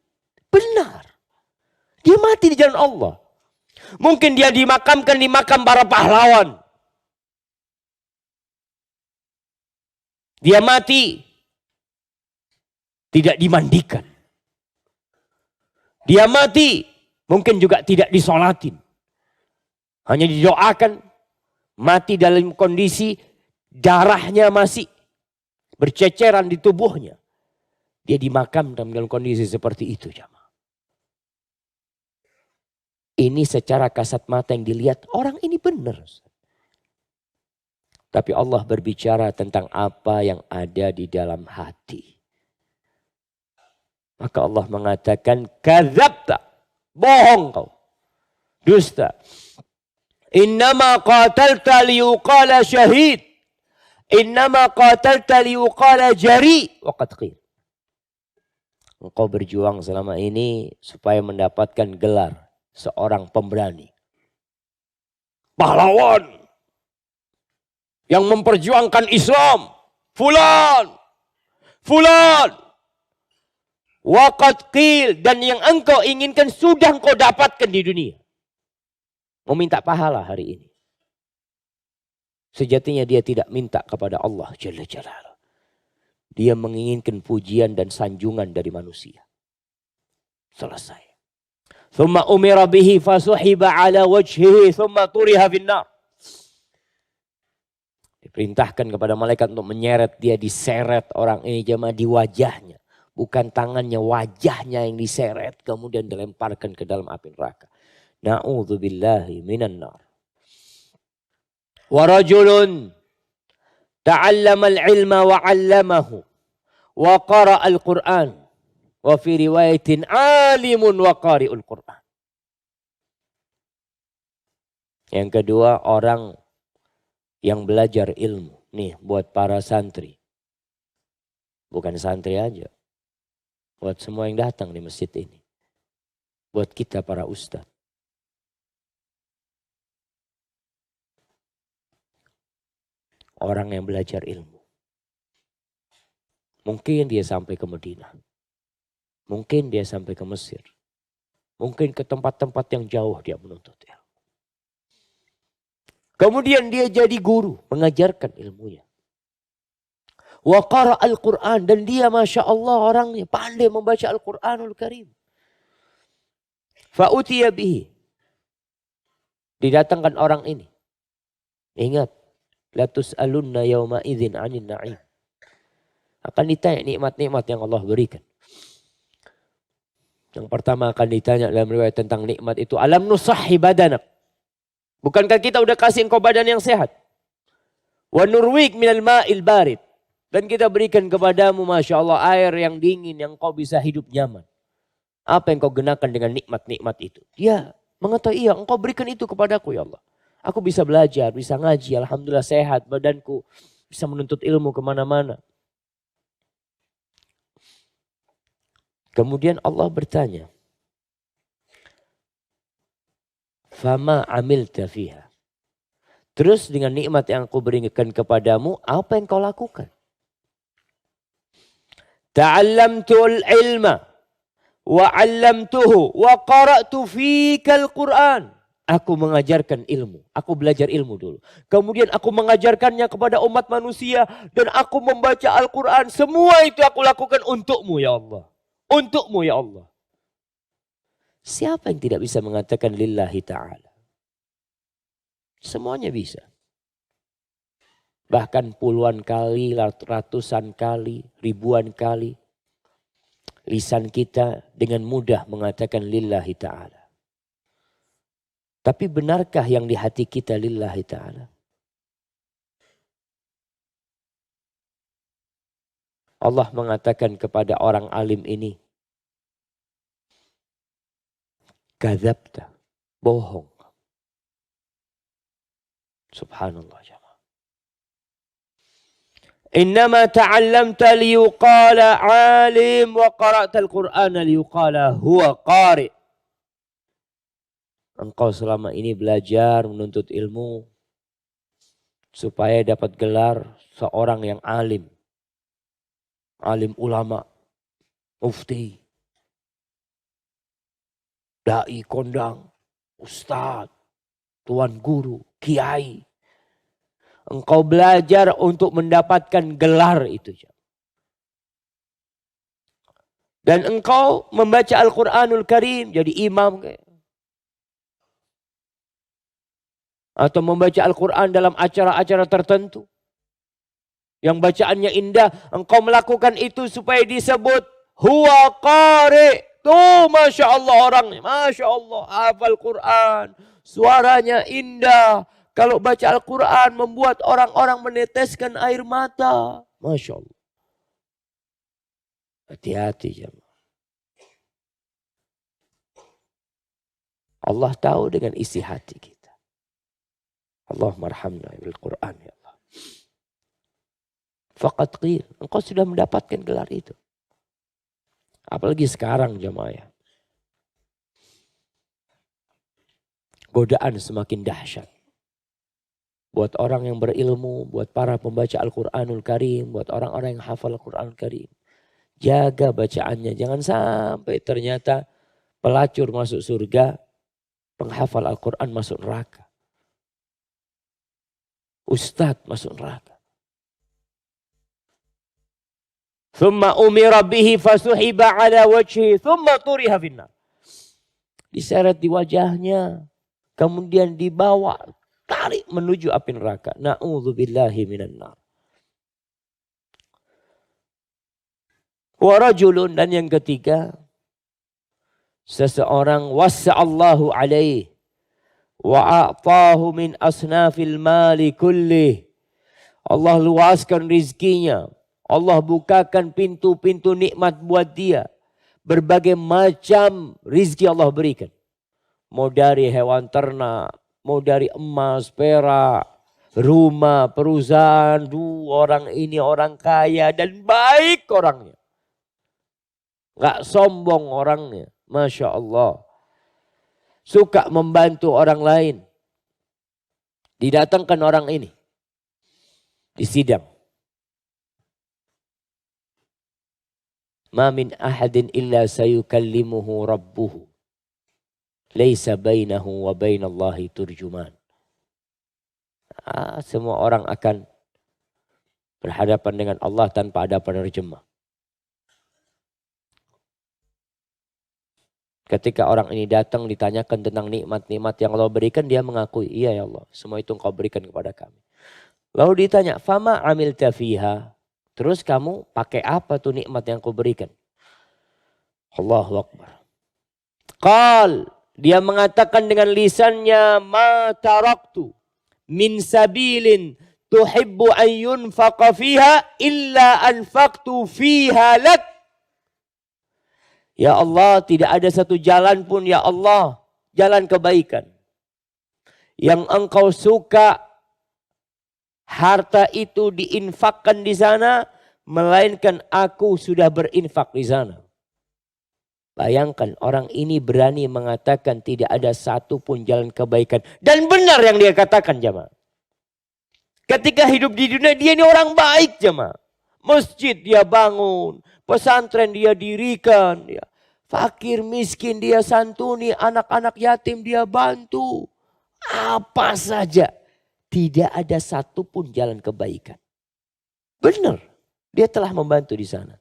Speaker 1: Benar. Dia mati di jalan Allah. Mungkin dia dimakamkan di makam para pahlawan. Dia mati tidak dimandikan. Dia mati mungkin juga tidak disolatin. Hanya didoakan, mati dalam kondisi darahnya masih berceceran di tubuhnya. Dia dimakamkan dalam kondisi seperti itu, jamaah. Ini secara kasat mata yang dilihat orang ini benar. Tapi Allah berbicara tentang apa yang ada di dalam hati. Maka Allah mengatakan kadzabta, bohong kau, dusta. Innama qatalta liyuqala syahid, innama qatalta liyuqala jari wa qad qil. Engkau berjuang selama ini supaya mendapatkan gelar seorang pemberani, pahlawan yang memperjuangkan Islam, fulan, waqad qil, dan yang engkau inginkan sudah engkau dapatkan di dunia. Meminta pahala hari ini. Sejatinya dia tidak minta kepada Allah Jalla Jalaluhu. Dia menginginkan pujian dan sanjungan dari manusia. Selesai. Thumma umira bihi fasuhiba ala wajhihi thumma turiha finnar. Diperintahkan kepada malaikat untuk menyeret dia, diseret orang ini jemaah di wajahnya. Bukan tangannya, wajahnya yang diseret kemudian dilemparkan ke dalam api neraka. Na'udzubillahi minan nar. Wa rajulun ta'allama al-ilma wa 'allamahu wa qara'a al-Qur'an wa fi riwayatin 'alimun wa qari'ul Qur'an. Yang kedua, orang yang belajar ilmu. Nih buat para santri. Bukan santri aja. Buat semua yang datang di masjid ini. Buat kita para ustadz. Orang yang belajar ilmu. Mungkin dia sampai ke Madinah. Mungkin dia sampai ke Mesir. Mungkin ke tempat-tempat yang jauh dia menuntut ilmu. Kemudian dia jadi guru, mengajarkan ilmunya. Wa qara al-Quran, dan dia Masya Allah orangnya pandai membaca Al-Quranul Karim. Fa'utiya bihi. Didatangkan orang ini. Ingat. La tus'alunna yawma idzin 'anil na'im. Akan ditanya nikmat-nikmat yang Allah berikan. Yang pertama akan ditanya dalam riwayat tentang nikmat itu. Alam nusahhi badanak. Bukankah kita udah kasih engkau badan yang sehat? Wa nurwik minal ma'il barid. Dan kita berikan kepadamu Masya Allah air yang dingin yang kau bisa hidup nyaman. Apa yang kau gunakan dengan nikmat-nikmat itu? Dia mengatakan iya engkau berikan itu kepadaku ya Allah. Aku bisa belajar, bisa ngaji, alhamdulillah sehat, badanku bisa menuntut ilmu kemana-mana. Kemudian Allah bertanya, Fama amilta fiha. Terus dengan nikmat yang aku berikan kepadamu, apa yang kau lakukan? Ta'allamtul ilma wa 'allamtuhu wa qara'tu fikal Qur'an. Aku mengajarkan ilmu. Aku belajar ilmu dulu. Kemudian aku mengajarkannya kepada umat manusia. Dan aku membaca Al-Quran. Semua itu aku lakukan untukmu ya Allah. Untukmu ya Allah. Siapa yang tidak bisa mengatakan lillahi ta'ala? Semuanya bisa. Bahkan puluhan kali, ratusan kali, ribuan kali. Lisan kita dengan mudah mengatakan lillahi ta'ala. Tapi benarkah yang di hati kita lillahi ta'ala? Allah mengatakan kepada orang alim ini, kadzabta, bohong. Subhanallah jemaah. Innama ta'allamta liyuqala alim wa qara'ta al-Qur'ana liyuqala huwa qari'. Engkau selama ini belajar menuntut ilmu supaya dapat gelar seorang yang alim. Alim ulama, mufti, dai kondang, ustadz, tuan guru, kiai. Engkau belajar untuk mendapatkan gelar itu. Dan engkau membaca Al-Quranul Karim jadi imam kayak. Atau membaca Al-Quran dalam acara-acara tertentu. Yang bacaannya indah. Engkau melakukan itu supaya disebut huwa qari. Tuh Masya Allah orangnya. Masya Allah hafal Quran. Suaranya indah. Kalau baca Al-Quran membuat orang-orang meneteskan air mata. Masya Allah. Hati-hati jemaah. Allah tahu dengan isi hati kita. Allahumma arhamna bil Quran ya Allah. Faqad qil. Engkau sudah mendapatkan gelar itu. Apalagi sekarang jemaah. Godaan semakin dahsyat. Buat orang yang berilmu, buat para pembaca Al-Quranul Karim, buat orang-orang yang hafal Al-Quranul Karim. Jaga bacaannya. Jangan sampai ternyata pelacur masuk surga, penghafal Al-Quran masuk neraka. Ustadz masuk neraka. Thumma umira bihi fasuhiba ala wajhi thumma turiha finnar. Diseret di wajahnya. Kemudian dibawa, tarik menuju api neraka. Na'udzubillahi minan nar. Wa rajulun, dan yang ketiga. Seseorang wassa'allahu alaih. Wa a'tahu min asnafil mali kullih. Allah luaskan rizkinya. Allah bukakan pintu-pintu nikmat buat dia. Berbagai macam rizki Allah berikan. Mau dari hewan ternak, mau dari emas, perak, rumah, perusahaan. Orang ini orang kaya dan baik orangnya. Gak sombong orangnya. Masya Allah. Suka membantu orang lain. Didatangkan orang ini. Di sidang. Ma min ahadin illa sayukallimuhu rabbuhu. Laisa bainahu wa bainallahi turjuman. Semua orang akan berhadapan dengan Allah tanpa ada penerjemah. Ketika orang ini datang ditanyakan tentang nikmat-nikmat yang Allah berikan, dia mengakui, iya ya Allah, semua itu Engkau berikan kepada kami. Lalu ditanya, fama amilta fiha? Terus kamu pakai apa tuh nikmat yang Kau berikan? Allahu Akbar. Qal, dia mengatakan dengan lisannya, ma taraktu min sabilin tuhibbu an yunfaqa fiha illa anfaqtu fiha lak. Ya Allah, tidak ada satu jalan pun ya Allah, jalan kebaikan yang Engkau suka harta itu diinfakkan di sana, melainkan aku sudah berinfak di sana. Bayangkan orang ini berani mengatakan tidak ada satu pun jalan kebaikan. Dan benar yang dia katakan jemaah. Ketika hidup di dunia dia ini orang baik jemaah. Masjid dia bangun, pesantren dia dirikan, fakir miskin dia santuni, anak-anak yatim dia bantu. Apa saja. Tidak ada satupun jalan kebaikan. Benar. Dia telah membantu di sana.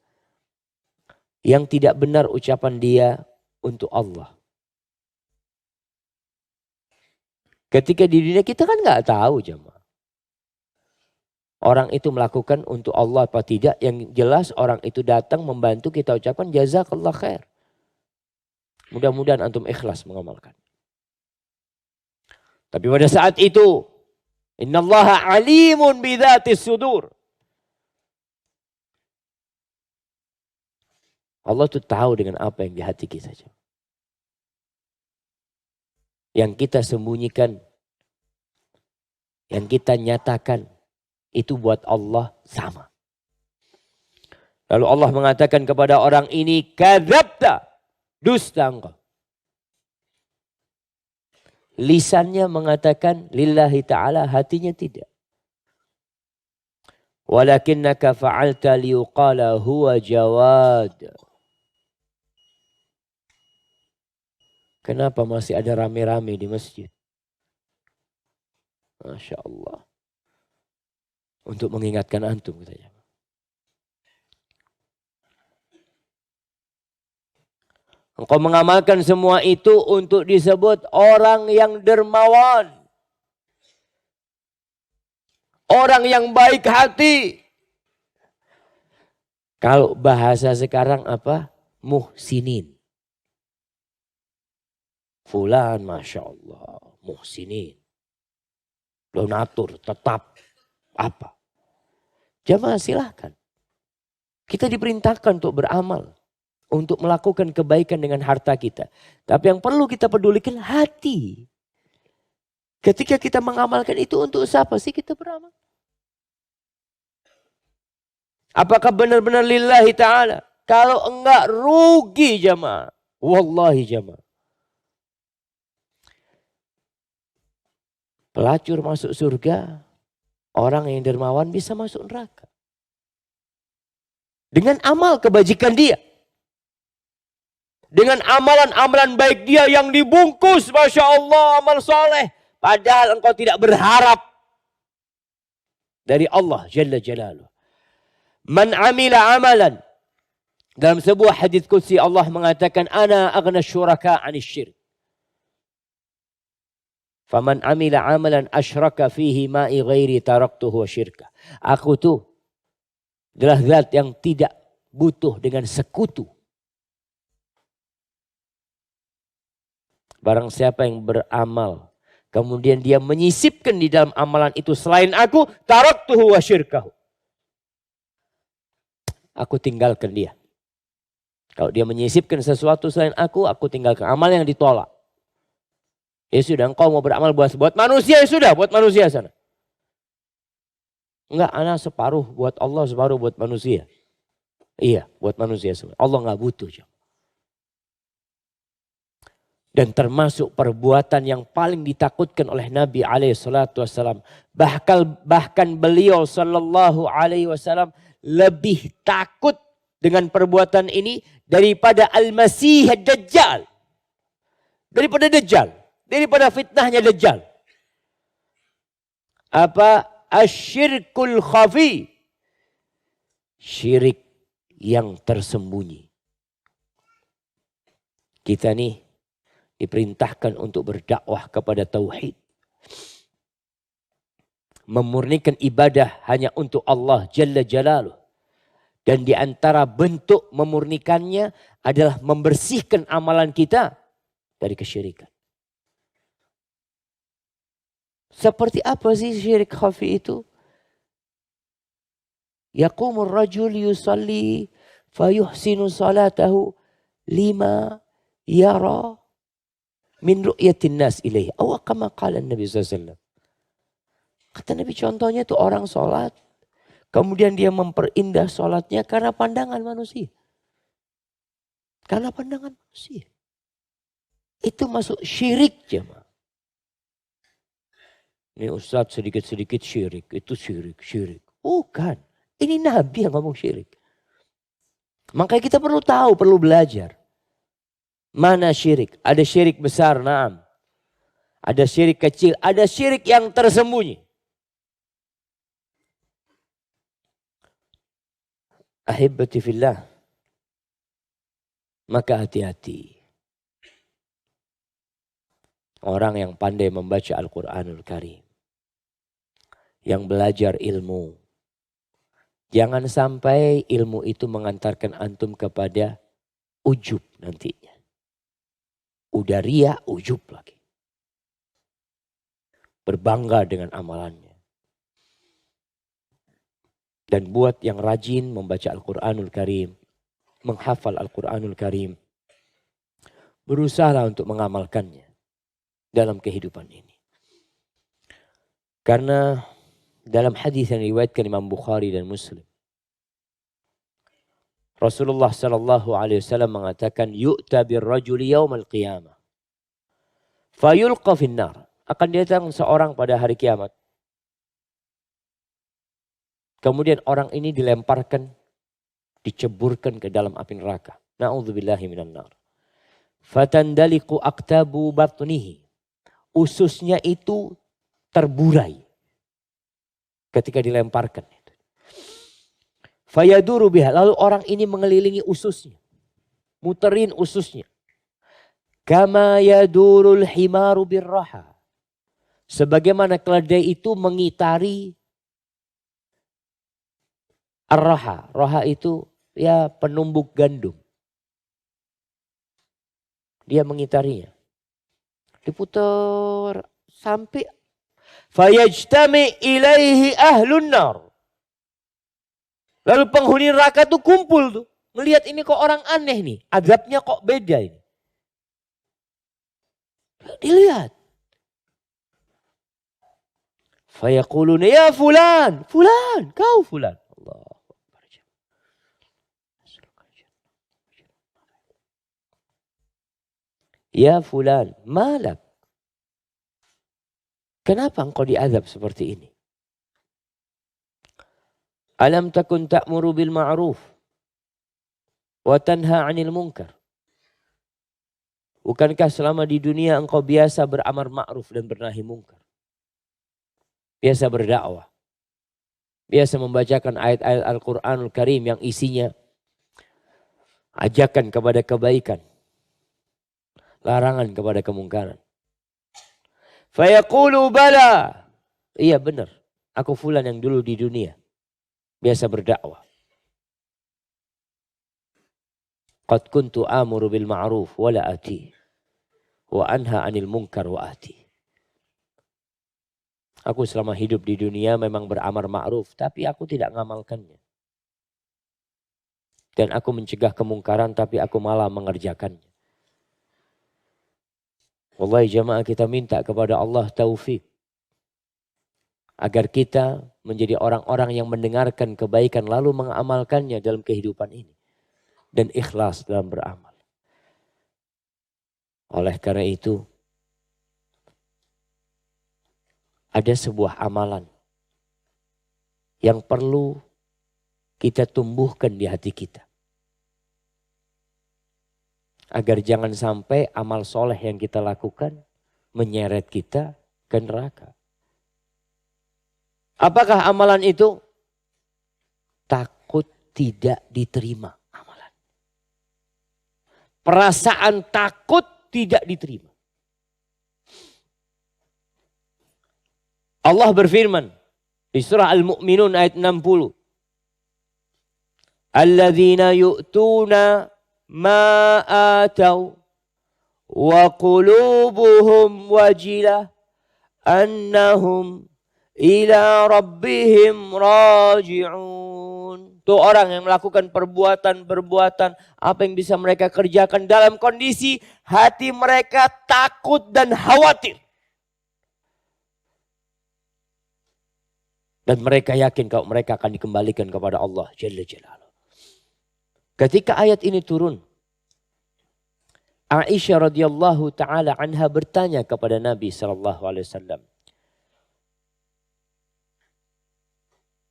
Speaker 1: Yang tidak benar ucapan dia untuk Allah. Ketika di dunia kita kan nggak tahu jemaah. Orang itu melakukan untuk Allah apa tidak. Yang jelas orang itu datang membantu, kita ucapkan jazakallah khair. Mudah-mudahan antum ikhlas mengamalkan. Tapi pada saat itu, innallaha alimun bidzatis sudur. Allah tuh tahu dengan apa yang di hati kita. Yang kita sembunyikan, yang kita nyatakan, itu buat Allah sama. Lalu Allah mengatakan kepada orang ini, kadzabta, dusta engkau. Lisannya mengatakan lillahi ta'ala, hatinya tidak. Walakinnaka fa'alta liyuqala huwa jawad. Kenapa masih ada rame-rame di masjid? Masya Allah. Untuk mengingatkan antum katanya. Engkau mengamalkan semua itu untuk disebut orang yang dermawan. Orang yang baik hati. Kalau bahasa sekarang apa? Muhsinin. Fulan Masya Allah. Muhsinin. Donatur tetap. Apa? Jamaah silahkan. Kita diperintahkan untuk beramal. Untuk melakukan kebaikan dengan harta kita. Tapi yang perlu kita pedulikan hati. Ketika kita mengamalkan itu untuk siapa sih kita beramal? Apakah benar-benar lillahi ta'ala? Kalau enggak rugi jamaah. Wallahi jamaah. Pelacur masuk surga. Orang yang dermawan bisa masuk neraka. Dengan amal kebajikan dia. Dengan amalan-amalan baik dia yang dibungkus. Masya Allah amal soleh. Padahal engkau tidak berharap. Dari Allah Jalla Jalaluh. Man amila amalan. Dalam sebuah hadits qudsi Allah mengatakan. Ana aghna syuraka anis syirk. Faman amila amalan asyraka fihi ma'i ghairi taraktuhu wa syirka. Aku tuh adalah zat yang tidak butuh dengan sekutu. Barang siapa yang beramal, kemudian dia menyisipkan di dalam amalan itu selain aku, taraktuhu wa syirkahu. Aku tinggalkan dia. Kalau dia menyisipkan sesuatu selain aku tinggalkan. Amal yang ditolak. Ya sudah, engkau mau beramal buat manusia, ya sudah, buat manusia sana. Enggak, anak separuh buat Allah, separuh buat manusia. Iya, buat manusia semua. Allah enggak butuh. Dan termasuk perbuatan yang paling ditakutkan oleh Nabi SAW. Bahkan beliau SAW lebih takut dengan perbuatan ini daripada Al-Masih Ad-Dajjal. Daripada Dajjal. Daripada fitnahnya Dajjal. Apa? Asyirkul khafi. Syirik yang tersembunyi. Kita nih diperintahkan untuk berdakwah kepada tauhid. Memurnikan ibadah hanya untuk Allah Jalla Jalaluh. Dan di antara bentuk memurnikannya adalah membersihkan amalan kita dari kesyirikan. Seperti apa sih syirik khafi itu? Yaqumur rajul yusalli fayuhsinu salatahu lima yara min ru'yatin nas ilaih. Aw kama qala Nabi SAW. Kata Nabi contohnya itu orang sholat. Kemudian dia memperindah sholatnya karena pandangan manusia. Karena pandangan manusia. Itu masuk syirik jemaah. Ini Ustadz sedikit-sedikit syirik. Itu syirik. Bukan. Ini Nabi yang ngomong syirik. Makanya kita perlu tahu, perlu belajar. Mana syirik? Ada syirik besar, na'am. Ada syirik kecil, ada syirik yang tersembunyi. Ahibbati fillah. Maka hati-hati. Orang yang pandai membaca Al-Quranul Karim. Yang belajar ilmu. Jangan sampai ilmu itu mengantarkan antum kepada ujub nantinya. Udah ria, ujub lagi. Berbangga dengan amalannya. Dan buat yang rajin membaca Al-Quranul Karim. Menghafal Al-Quranul Karim. Berusaha untuk mengamalkannya. Dalam kehidupan ini. Karena dalam hadis yang diriwayatkan Imam Bukhari dan Muslim. Rasulullah sallallahu alaihi wasallam mengatakan yu'ta birrajuli yaumal qiyamah. Fayulqa finnar. Akan datang seorang pada hari kiamat. Kemudian orang ini dilemparkan, diceburkan ke dalam api neraka. Na'udzubillahi minan nar. Fatandaliqu aktabu batnihi. Ususnya itu terburai ketika dilemparkan. Fayaduru biha. Lalu orang ini mengelilingi ususnya. Muterin ususnya. Kama yadurul himaru birraha. Sebagaimana keledai itu mengitari ar-raha. Raha itu ya penumbuk gandum. Dia mengitarinya. Diputar sampai fayajtami ilaihi ahlun nar. Lalu penghuni neraka tuh kumpul tuh. Ngelihat ini kok orang aneh nih. Azabnya kok beda ini. Dilihat. Fayaquluna ya fulan. Fulan. Kau fulan. Allah. Ya fulan. Malak. Kenapa engkau diazab seperti ini? Alam takun ta'muru bil ma'ruf wa tanha 'anil munkar. Bukankah selama di dunia engkau biasa beramar ma'ruf dan bernahi munkar? Biasa berdakwah. Biasa membacakan ayat-ayat Al-Quranul Karim yang isinya ajakan kepada kebaikan. Larangan kepada kemungkaran. Fayaqulu bala. Iya benar. Aku fulan yang dulu di dunia. Biasa berdakwah. Qad kuntu amuru bil ma'ruf wa la ati. Wa anha 'anil munkar wa ati. Aku selama hidup di dunia memang beramar ma'ruf. Tapi aku tidak ngamalkannya. Dan aku mencegah kemungkaran tapi aku malah mengerjakannya. Wallahi jamaah kita minta kepada Allah taufik. Agar kita menjadi orang-orang yang mendengarkan kebaikan lalu mengamalkannya dalam kehidupan ini. Dan ikhlas dalam beramal. Oleh karena itu. Ada sebuah amalan. Yang perlu kita tumbuhkan di hati kita. Agar jangan sampai amal soleh yang kita lakukan menyeret kita ke neraka. Apakah amalan itu? Takut tidak diterima amalan. Perasaan takut tidak diterima. Allah berfirman di surah Al-Mu'minun ayat 60. Alladzina yu'tuna ma atau wa qulubuhum wajilah annahum ila rabbihim raji'un. Itu orang yang melakukan perbuatan-perbuatan apa yang bisa mereka kerjakan dalam kondisi hati mereka takut dan khawatir. Dan mereka yakin kalau mereka akan dikembalikan kepada Allah Jalla Jalaluhu. Ketika ayat ini turun, Aisyah radhiyallahu taala anha bertanya kepada Nabi sallallahu alaihi wasallam,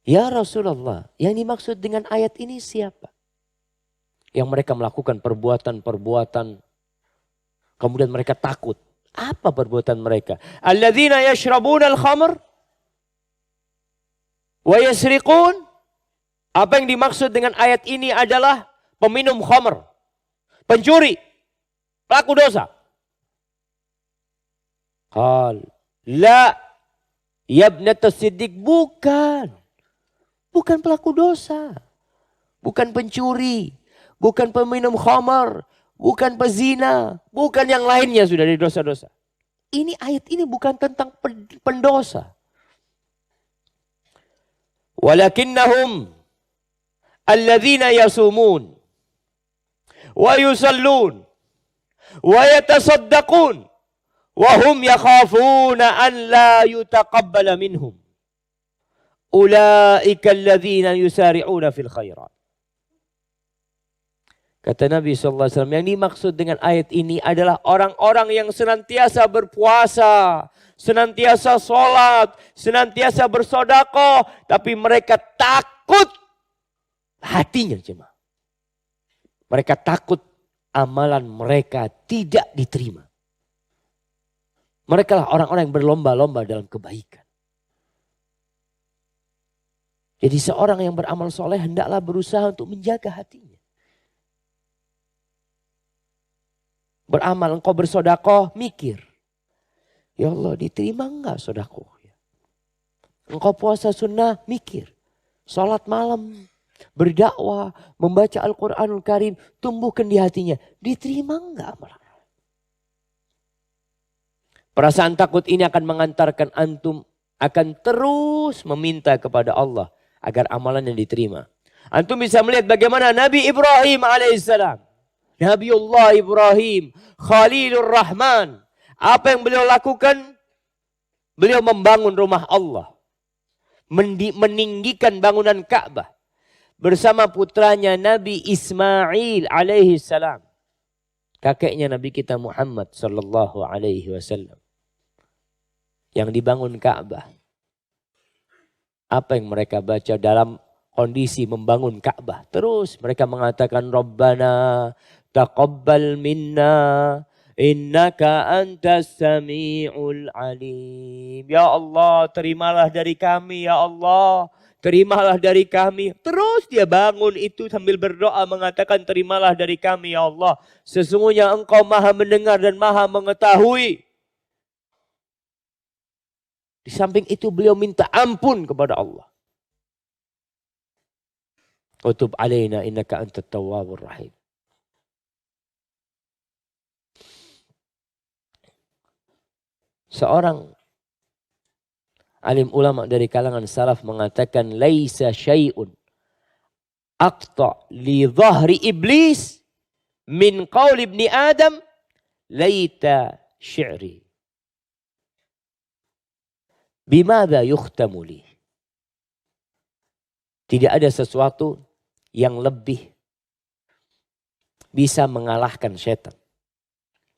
Speaker 1: "Ya Rasulullah, yang dimaksud dengan ayat ini siapa? Yang mereka melakukan perbuatan-perbuatan kemudian mereka takut Apa perbuatan mereka? Alladzina yashrabuna al-khamr wa yasriqun. Apa yang dimaksud dengan ayat ini adalah peminum khamr, pencuri, pelaku dosa. Qal, la, yabnat as-siddiq, bukan. Bukan pelaku dosa. Bukan pencuri, bukan peminum khamar, bukan pezina, bukan yang lainnya sudah dari dosa-dosa. Ini ayat ini bukan tentang pendosa. Walakinnahum alladzina yasumun wa yusallun wa yatasaddaqun wa hum yakhafuna an la yutaqabbala minhum. Ulaika alladzina yusari'una fil khairat. Kata Nabi SAW, yang dimaksud dengan ayat ini adalah orang-orang yang senantiasa berpuasa, senantiasa sholat, senantiasa bersedekah, tapi mereka takut hatinya jemaah. Mereka takut amalan mereka tidak diterima. Mereka lah orang-orang yang berlomba-lomba dalam kebaikan. Jadi seorang yang beramal soleh hendaklah berusaha untuk menjaga hatinya. Beramal, engkau bersedekah, mikir. Ya Allah, diterima enggak sedekah? Engkau puasa sunnah, mikir. Salat malam, berdakwah, membaca Al-Quranul Karim, tumbuhkan di hatinya. Diterima enggak amalan? Perasaan takut ini akan mengantarkan antum akan terus meminta kepada Allah agar amalannya diterima. Antum bisa melihat bagaimana Nabi Ibrahim alaihissalam. Nabiullah Ibrahim, Khalilur Rahman. Apa yang beliau lakukan? Beliau membangun rumah Allah. Meninggikan bangunan Ka'bah. Bersama putranya Nabi Ismail alaihi salam. Kakeknya Nabi kita Muhammad sallallahu alaihi wasallam. Yang dibangun Ka'bah. Apa yang mereka baca dalam kondisi membangun Ka'bah? Terus mereka mengatakan Rabbana taqabbal minna innaka antas sami'ul alim. Ya Allah, terimalah dari kami ya Allah. Terimalah dari kami. Terus dia bangun itu sambil berdoa mengatakan terimalah dari kami ya Allah. Sesungguhnya engkau maha mendengar dan maha mengetahui. Di samping itu beliau minta ampun kepada Allah. Utub alaina innaka antat tawwabur rahim. Seorang alim ulama dari kalangan salaf mengatakan laisa syai'un aqta li dhahri iblis min qaul ibni Adam laita syi'ri. Bimadza yukhtamu li. Tidak ada sesuatu yang lebih bisa mengalahkan setan.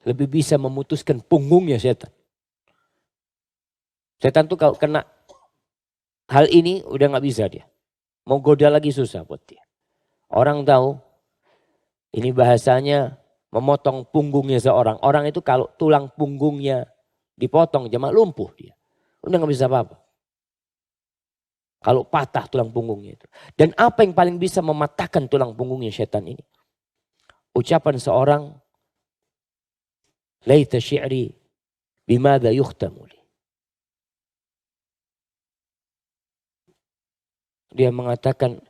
Speaker 1: Lebih bisa memutuskan punggungnya setan. Setan tuh kalau kena hal ini udah gak bisa dia. Mau goda lagi susah buat dia. Orang tahu ini bahasanya memotong punggungnya seorang. Orang itu kalau tulang punggungnya dipotong jemaah lumpuh dia. Udah gak bisa apa-apa. Kalau patah tulang punggungnya itu. Dan apa yang paling bisa mematahkan tulang punggungnya setan ini? Ucapan seorang, laita syi'ri bimadza yukhtamu li. Dia mengatakan,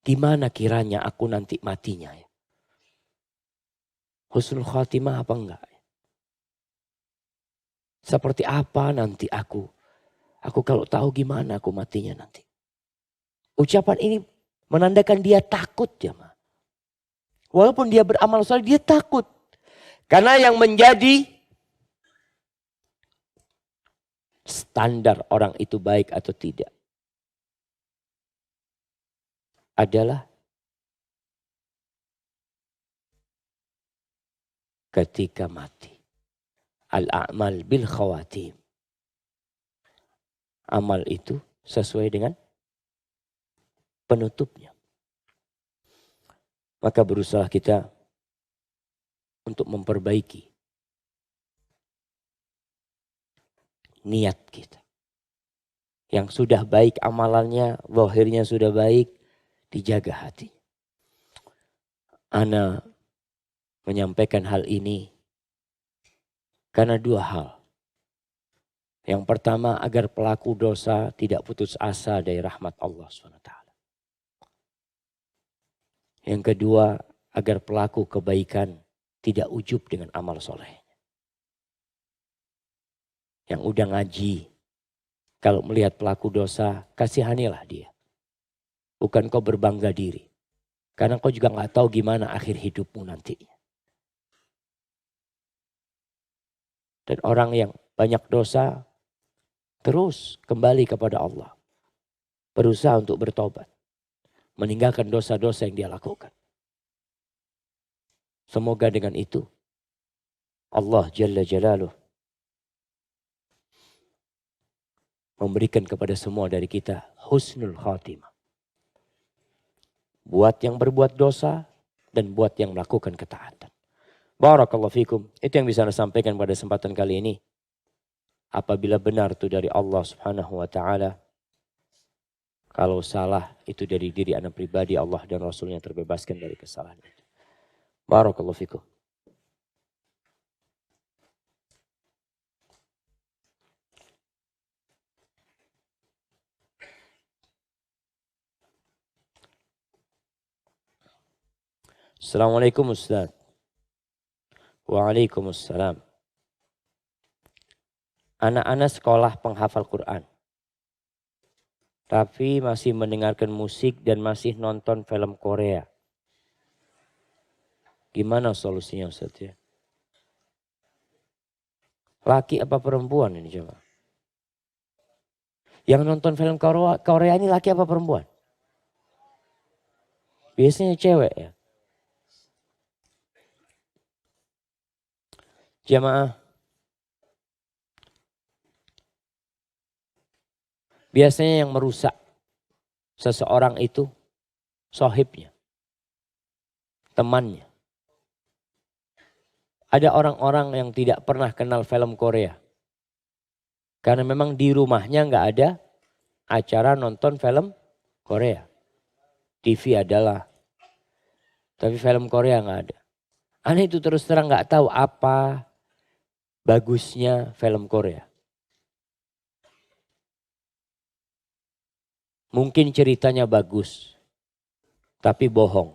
Speaker 1: di mana kiranya aku nanti matinya ya? Husnul khatimah apa enggak? Seperti apa nanti aku? Aku kalau tahu gimana aku matinya nanti. Ucapan ini menandakan dia takut ya. Walaupun dia beramal saleh dia takut. Karena yang menjadi standar orang itu baik atau tidak adalah ketika mati. Al-a'mal bil khawatim. Amal itu sesuai dengan penutupnya. Maka berusaha kita untuk memperbaiki niat kita. Yang sudah baik amalannya, zahirnya sudah baik, dijaga hati. Ana menyampaikan hal ini karena dua hal. Yang pertama, agar pelaku dosa tidak putus asa dari rahmat Allah SWT. Yang kedua, agar pelaku kebaikan tidak ujub dengan amal soleh. Yang udah ngaji, kalau melihat pelaku dosa, kasihanilah dia. Bukan kau berbangga diri. Karena kau juga gak tahu gimana akhir hidupmu nantinya. Dan orang yang banyak dosa, terus kembali kepada Allah. Berusaha untuk bertobat. Meninggalkan dosa-dosa yang dia lakukan. Semoga dengan itu Allah Jalla Jalaluh memberikan kepada semua dari kita husnul khatimah. Buat yang berbuat dosa dan buat yang melakukan ketaatan. Barakallahu fikum. Itu yang bisa saya sampaikan pada kesempatan kali ini. Apabila benar itu dari Allah Subhanahu wa taala. Kalau salah itu dari diri anak pribadi, Allah dan Rasulnya terbebaskan dari kesalahan itu. Barakallahu fikum. Assalamualaikum Ustaz. Waalaikumsalam. Anak-anak sekolah penghafal Quran. Tapi masih mendengarkan musik dan masih nonton film Korea. Gimana solusinya Ustaz ya? Laki apa perempuan ini coba? Yang nonton film Korea ini laki apa perempuan? Biasanya cewek ya. Jamaah. Biasanya yang merusak seseorang itu sohibnya, temannya. Ada orang-orang yang tidak pernah kenal film Korea. Karena memang di rumahnya nggak ada acara nonton film Korea. TV adalah, tapi film Korea nggak ada. Aneh itu terus terang nggak tahu apa bagusnya film Korea. Mungkin ceritanya bagus, tapi bohong.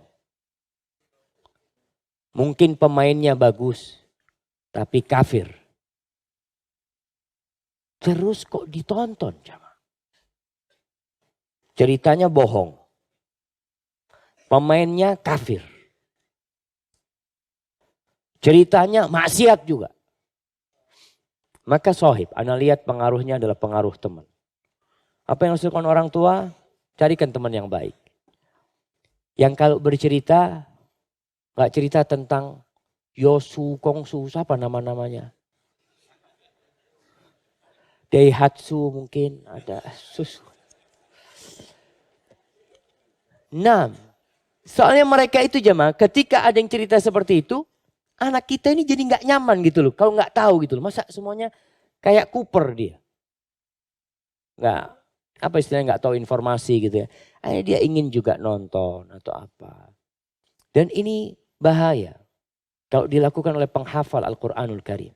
Speaker 1: Mungkin pemainnya bagus, tapi kafir. Terus kok ditonton, jamaah? Ceritanya bohong. Pemainnya kafir. Ceritanya maksiat juga. Maka sohib, Anda lihat pengaruhnya adalah pengaruh teman. Apa yang dilakukan orang tua? Carikan teman yang baik. Yang kalau bercerita, gak cerita tentang Yosu, Kongsu, siapa nama-namanya? Daihatsu mungkin ada. Nah, soalnya mereka itu jemaah, ketika ada yang cerita seperti itu, anak kita ini jadi gak nyaman gitu loh. Kalau gak tahu gitu loh, masa semuanya kayak Cooper dia. Gak. Apa istilahnya nggak tahu informasi gitu ya. Akhirnya dia ingin juga nonton atau apa. Dan ini bahaya. Kalau dilakukan oleh penghafal Al-Quranul Karim.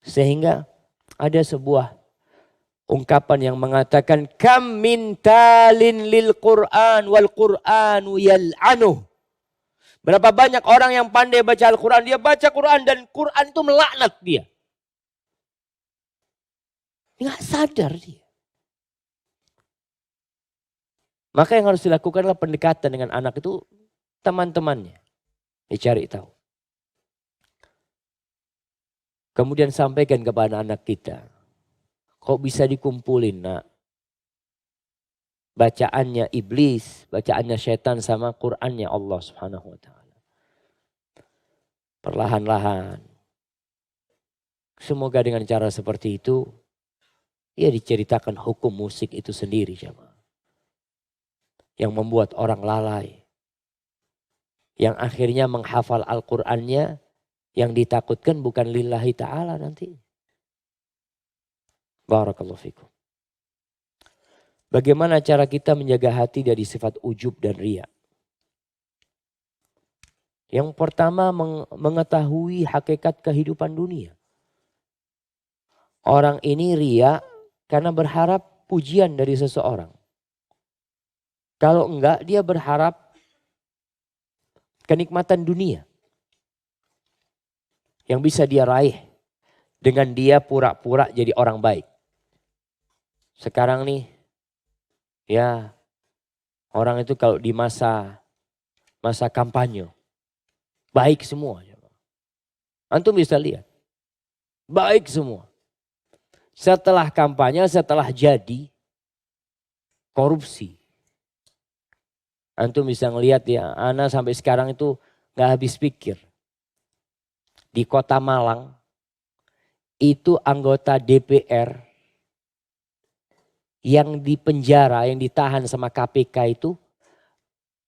Speaker 1: Sehingga ada sebuah ungkapan yang mengatakan. Kam min talin lil Qur'an wal Qur'anu yal'anuh. Berapa banyak orang yang pandai baca Al-Quran. Dia baca Quran dan Quran itu melaknat dia. Nggak sadar dia. Maka yang harus dilakukan adalah pendekatan dengan anak itu teman-temannya. Dicari tahu. Kemudian sampaikan kepada anak kita. Kok bisa dikumpulin nak? Bacaannya iblis, bacaannya setan sama Qur'annya Allah Subhanahu wa taala. Perlahan-lahan. Semoga dengan cara seperti itu ya diceritakan hukum musik itu sendiri jemaah. Yang membuat orang lalai. Yang akhirnya menghafal Al-Qur'annya, yang ditakutkan bukan lillahi ta'ala nanti. Barakallahu fikum. Bagaimana cara kita menjaga hati dari sifat ujub dan riya? Yang pertama mengetahui hakikat kehidupan dunia. Orang ini riya karena berharap pujian dari seseorang. Kalau enggak dia berharap kenikmatan dunia yang bisa dia raih dengan dia pura-pura jadi orang baik. Sekarang nih ya orang itu kalau di masa kampanye baik semua. Antum bisa lihat. Baik semua. Setelah kampanye, setelah jadi korupsi. Antum bisa ngelihat ya, ana sampai sekarang itu gak habis pikir. Di kota Malang, itu anggota DPR yang dipenjara, yang ditahan sama KPK itu,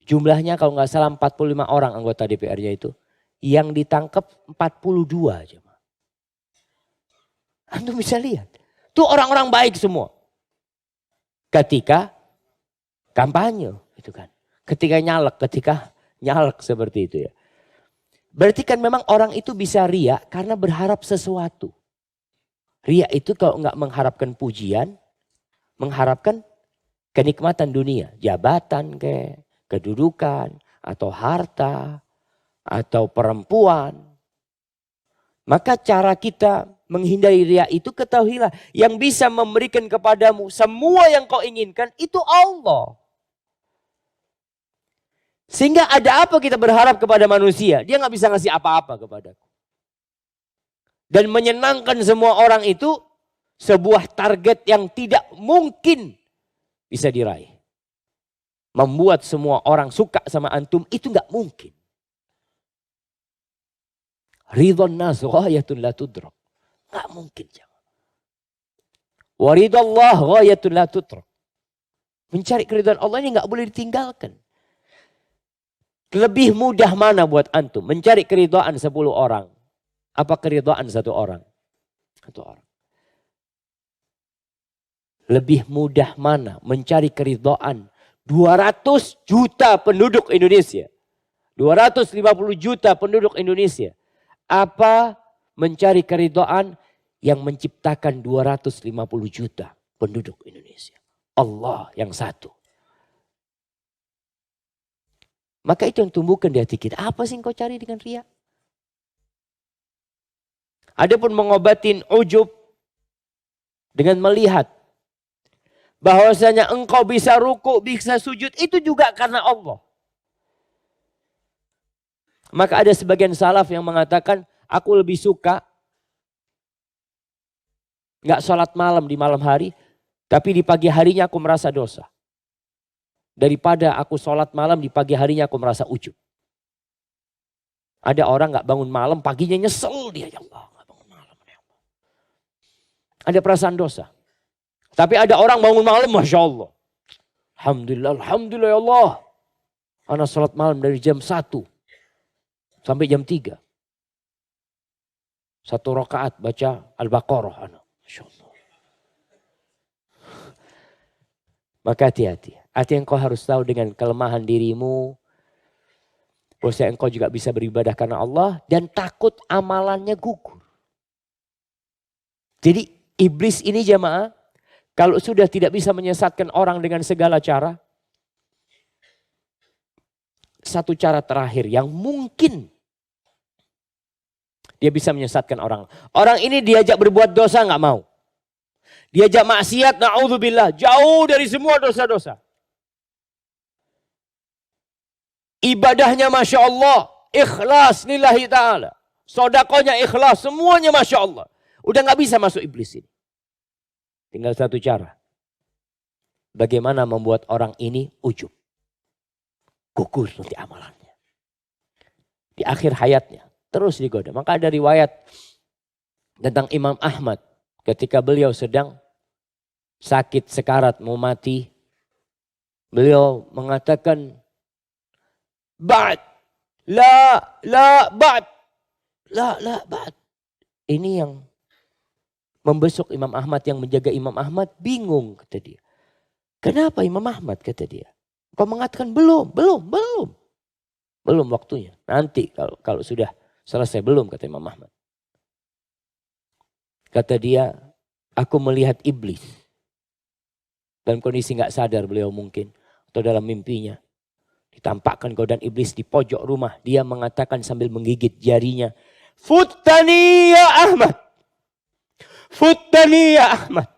Speaker 1: jumlahnya kalau gak salah 45 orang anggota DPR-nya itu. Yang ditangkap 42 aja. Antum bisa lihat. Itu orang-orang baik semua. Ketika kampanye, itu kan. Ketika nyalek seperti itu ya. Berarti kan memang orang itu bisa riya karena berharap sesuatu. Riya itu kalau enggak mengharapkan pujian, mengharapkan kenikmatan dunia. Jabatan kedudukan, atau harta, atau perempuan. Maka cara kita menghindari riya itu ketahuilah. Yang bisa memberikan kepadamu semua yang kau inginkan itu Allah. Sehingga ada apa kita berharap kepada manusia. Dia gak bisa ngasih apa-apa kepadaku. Dan menyenangkan semua orang itu sebuah target yang tidak mungkin bisa diraih. Membuat semua orang suka sama antum itu gak mungkin. Ridwan nas ghayatun la tudrak. Gak mungkin. Waridallah ghayatun la tudrak. Mencari keridhaan Allah ini gak boleh ditinggalkan. Lebih mudah mana buat antum mencari keridhaan 10 orang? Apa keridhaan 1 orang? 1 orang. Lebih mudah mana mencari keridhaan 200 juta penduduk Indonesia? 250 juta penduduk Indonesia. Apa mencari keridhaan yang menciptakan 250 juta penduduk Indonesia? Allah yang satu. Maka itu yang tumbuhkan di hati kita. Apa sih yang kau cari dengan riya? Adapun mengobatin ujub dengan melihat bahwasanya engkau bisa ruku, bisa sujud, itu juga karena Allah. Maka ada sebagian salaf yang mengatakan, aku lebih suka nggak sholat malam di malam hari, tapi di pagi harinya aku merasa dosa. Daripada aku sholat malam di pagi harinya aku merasa ujub. Ada orang gak bangun malam, paginya nyesel dia. Ya Allah, gak bangun malam. Ya Allah. Ada perasaan dosa. Tapi ada orang bangun malam, Masya Allah. Alhamdulillah, Alhamdulillah ya Allah. Ana sholat malam dari jam 1 sampai jam 3. 1 rakaat baca Al-Baqarah. Masya Allah. Maka hati-hati. Artinya engkau harus tahu dengan kelemahan dirimu. Bahwa engkau juga bisa beribadah karena Allah. Dan takut amalannya gugur. Jadi iblis ini jamaah. Kalau sudah tidak bisa menyesatkan orang dengan segala cara. Satu cara terakhir yang mungkin. Dia bisa menyesatkan orang. Orang ini diajak berbuat dosa gak mau. Diajak maksiat, na'udzubillah. Jauh dari semua dosa-dosa. Ibadahnya Masya Allah. Ikhlas lillahi ta'ala. Sodakonya ikhlas. Semuanya Masya Allah. Udah gak bisa masuk iblis ini. Tinggal satu cara. Bagaimana membuat orang ini ujub. Gugur nanti amalannya. Di akhir hayatnya. Terus digoda. Maka ada riwayat tentang Imam Ahmad. Ketika beliau sedang sakit sekarat mau mati. Beliau mengatakan. Ba'd La ba'd. La ba'd. Ini yang membesuk Imam Ahmad, yang menjaga Imam Ahmad bingung kata dia. Kenapa Imam Ahmad kata dia? Kau mengatakan belum. Belum waktunya. Nanti kalau sudah selesai, belum kata Imam Ahmad. Kata dia, aku melihat iblis. Dalam kondisi gak sadar beliau mungkin. Atau dalam mimpinya. Ditampakkan godaan iblis di pojok rumah. Dia mengatakan sambil menggigit jarinya. Futtani ya Ahmad. Futtani ya Ahmad.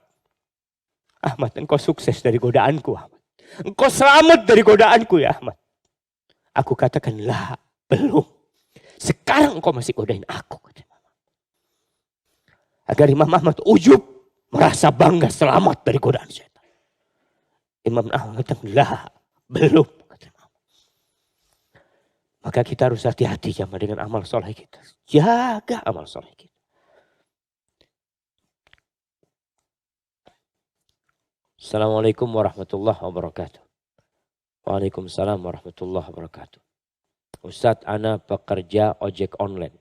Speaker 1: Ahmad, engkau sukses dari godaanku Ahmad. Engkau selamat dari godaanku ya Ahmad. Aku katakan lah, belum. Sekarang engkau masih godain aku. Agar Imam Ahmad ujub, merasa bangga selamat dari godaan syaitan. Imam Ahmad katakan lah, belum. Maka kita harus hati-hati sama dengan amal soleh kita. Jaga amal soleh kita. Assalamualaikum warahmatullahi wabarakatuh. Waalaikumsalam warahmatullahi wabarakatuh. Ustadz, ana pekerja ojek online.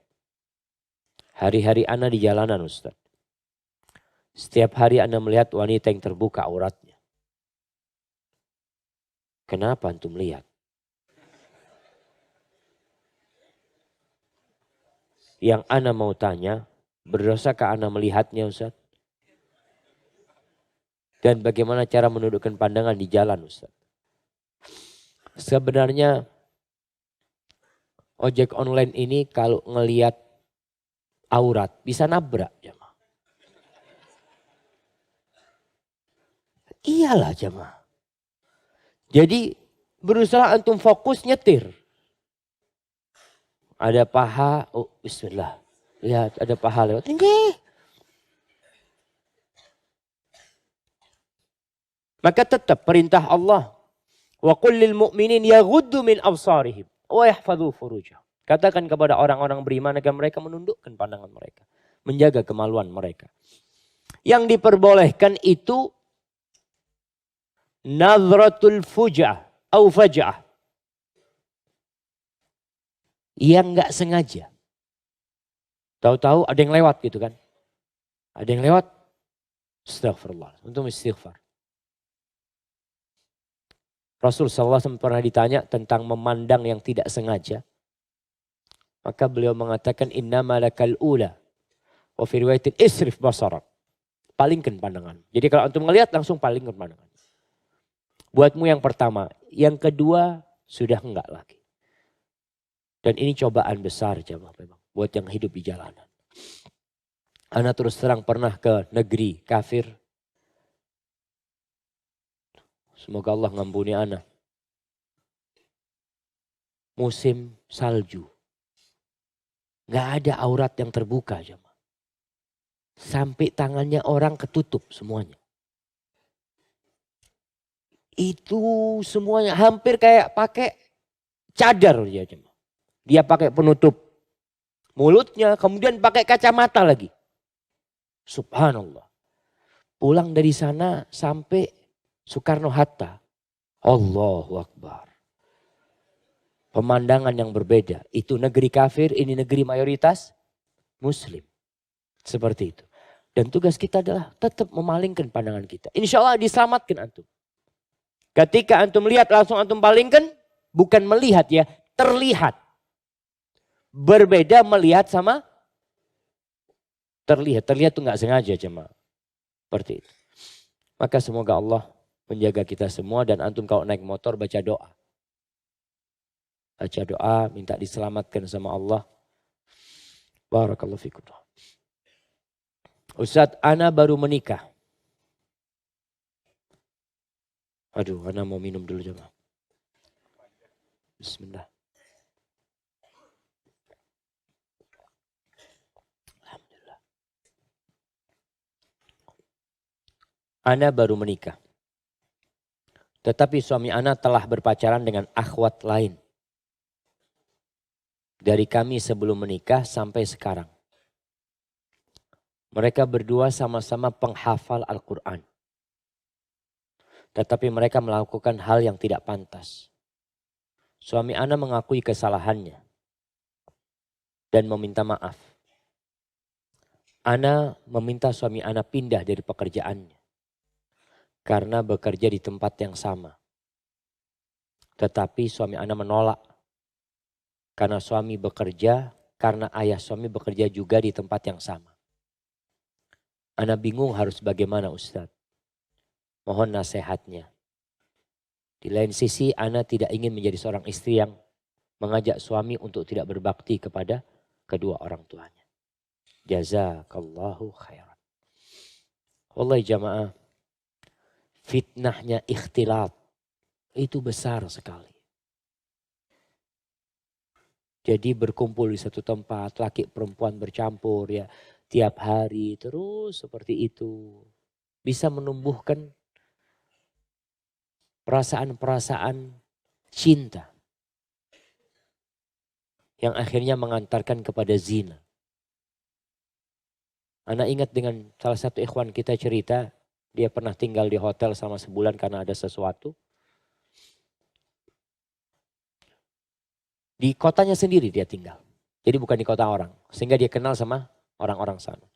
Speaker 1: Hari-hari ana di jalanan Ustadz. Setiap hari ana melihat wanita yang terbuka auratnya. Kenapa antum lihat? Yang ana mau tanya, berdosakah ana melihatnya Ustaz? Dan bagaimana cara menundukkan pandangan di jalan Ustaz? Sebenarnya ojek online ini kalau ngelihat aurat bisa nabrak jemaah. Iyalah jemaah. Jadi berusaha antum fokus nyetir. Ada paha, oh bismillah. Lihat ada paha lewat. Ini. Maka tetap perintah Allah. Wa qul lil mu'minin yaghuddu min absarihim wa yahfadhu furujahum. Katakan kepada orang-orang beriman agar mereka menundukkan pandangan mereka. Menjaga kemaluan mereka. Yang diperbolehkan itu nazratul fujah atau faja'ah. Yang enggak sengaja. Tahu-tahu ada yang lewat gitu kan. Ada yang lewat. Astagfirullah. Untuk istighfar. Rasul SAW pernah ditanya tentang memandang yang tidak sengaja. Maka beliau mengatakan innama lakal ula. Wa fi riwayatin isrif basarak. Palingkan pandangan. Jadi kalau antum melihat langsung palingkan pandangan. Buatmu yang pertama. Yang kedua sudah enggak lagi. Dan ini cobaan besar jemaah memang. Buat yang hidup di jalanan. Ana terus terang pernah ke negeri kafir. Semoga Allah ngampuni ana. Musim salju. Gak ada aurat yang terbuka jemaah. Sampai tangannya orang ketutup semuanya. Itu semuanya hampir kayak pakai cadar dia jemaah. Dia pakai penutup mulutnya, kemudian pakai kacamata lagi. Subhanallah. Pulang dari sana sampai Soekarno-Hatta. Allahu Akbar. Pemandangan yang berbeda. Itu negeri kafir, ini negeri mayoritas Muslim. Seperti itu. Dan tugas kita adalah tetap memalingkan pandangan kita. Insya Allah diselamatkan antum. Ketika antum lihat langsung antum palingkan. Bukan melihat ya, terlihat. Berbeda melihat sama terlihat. Terlihat itu gak sengaja jemaah. Seperti itu. Maka semoga Allah menjaga kita semua. Dan antum kalau naik motor baca doa. Baca doa minta diselamatkan sama Allah. Barakallahu fikum. Ustadz, ana baru menikah. Aduh, ana mau minum dulu jemaah. Bismillah. Ana baru menikah. Tetapi suami ana telah berpacaran dengan akhwat lain. Dari kami sebelum menikah sampai sekarang. Mereka berdua sama-sama penghafal Al-Quran. Tetapi mereka melakukan hal yang tidak pantas. Suami ana mengakui kesalahannya. dan meminta maaf. Ana meminta suami ana pindah dari pekerjaannya. Karena bekerja di tempat yang sama. Tetapi suami ana menolak. Karena suami bekerja, karena ayah suami bekerja juga di tempat yang sama. Ana bingung harus bagaimana Ustadz. Mohon nasihatnya. Di lain sisi ana tidak ingin menjadi seorang istri yang mengajak suami untuk tidak berbakti kepada kedua orang tuanya. Jazakallahu khairan. Wallahi jamaah, fitnahnya ikhtilat itu besar sekali. Jadi berkumpul di satu tempat, laki perempuan bercampur ya tiap hari terus seperti itu. Bisa menumbuhkan perasaan-perasaan cinta yang akhirnya mengantarkan kepada zina. Anak ingat dengan salah satu ikhwan kita cerita, dia pernah tinggal di hotel selama sebulan karena ada sesuatu. Di kotanya sendiri dia tinggal. Jadi bukan di kota orang. Sehingga dia kenal sama orang-orang sana.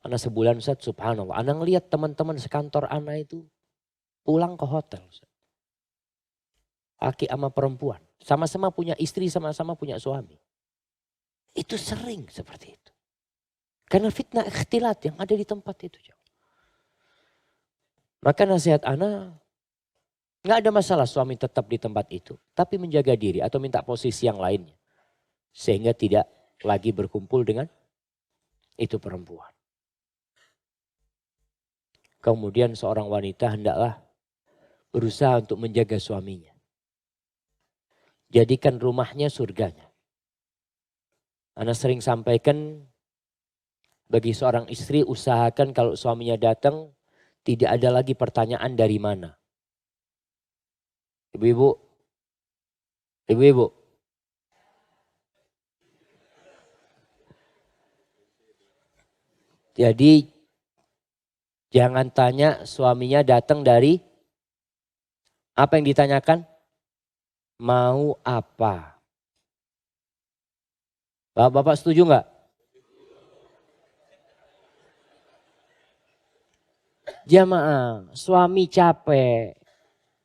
Speaker 1: Anak sebulan Ustaz, subhanallah. Anak ngelihat teman-teman sekantor anak itu pulang ke hotel. Ustaz. Laki sama perempuan. Sama-sama punya istri, sama-sama punya suami. Itu sering seperti itu. Karena fitnah ikhtilat yang ada di tempat itu. Maka nasihat ana, gak ada masalah suami tetap di tempat itu. Tapi menjaga diri atau minta posisi yang lainnya. Sehingga tidak lagi berkumpul dengan itu perempuan. Kemudian seorang wanita hendaklah berusaha untuk menjaga suaminya. Jadikan rumahnya surganya. Ana sering sampaikan bagi seorang istri usahakan kalau suaminya datang tidak ada lagi pertanyaan dari mana. Ibu-ibu. Ibu-ibu. Jadi jangan tanya suaminya datang dari apa yang ditanyakan? Mau apa? Bapak setuju nggak? Jamaah, suami capek,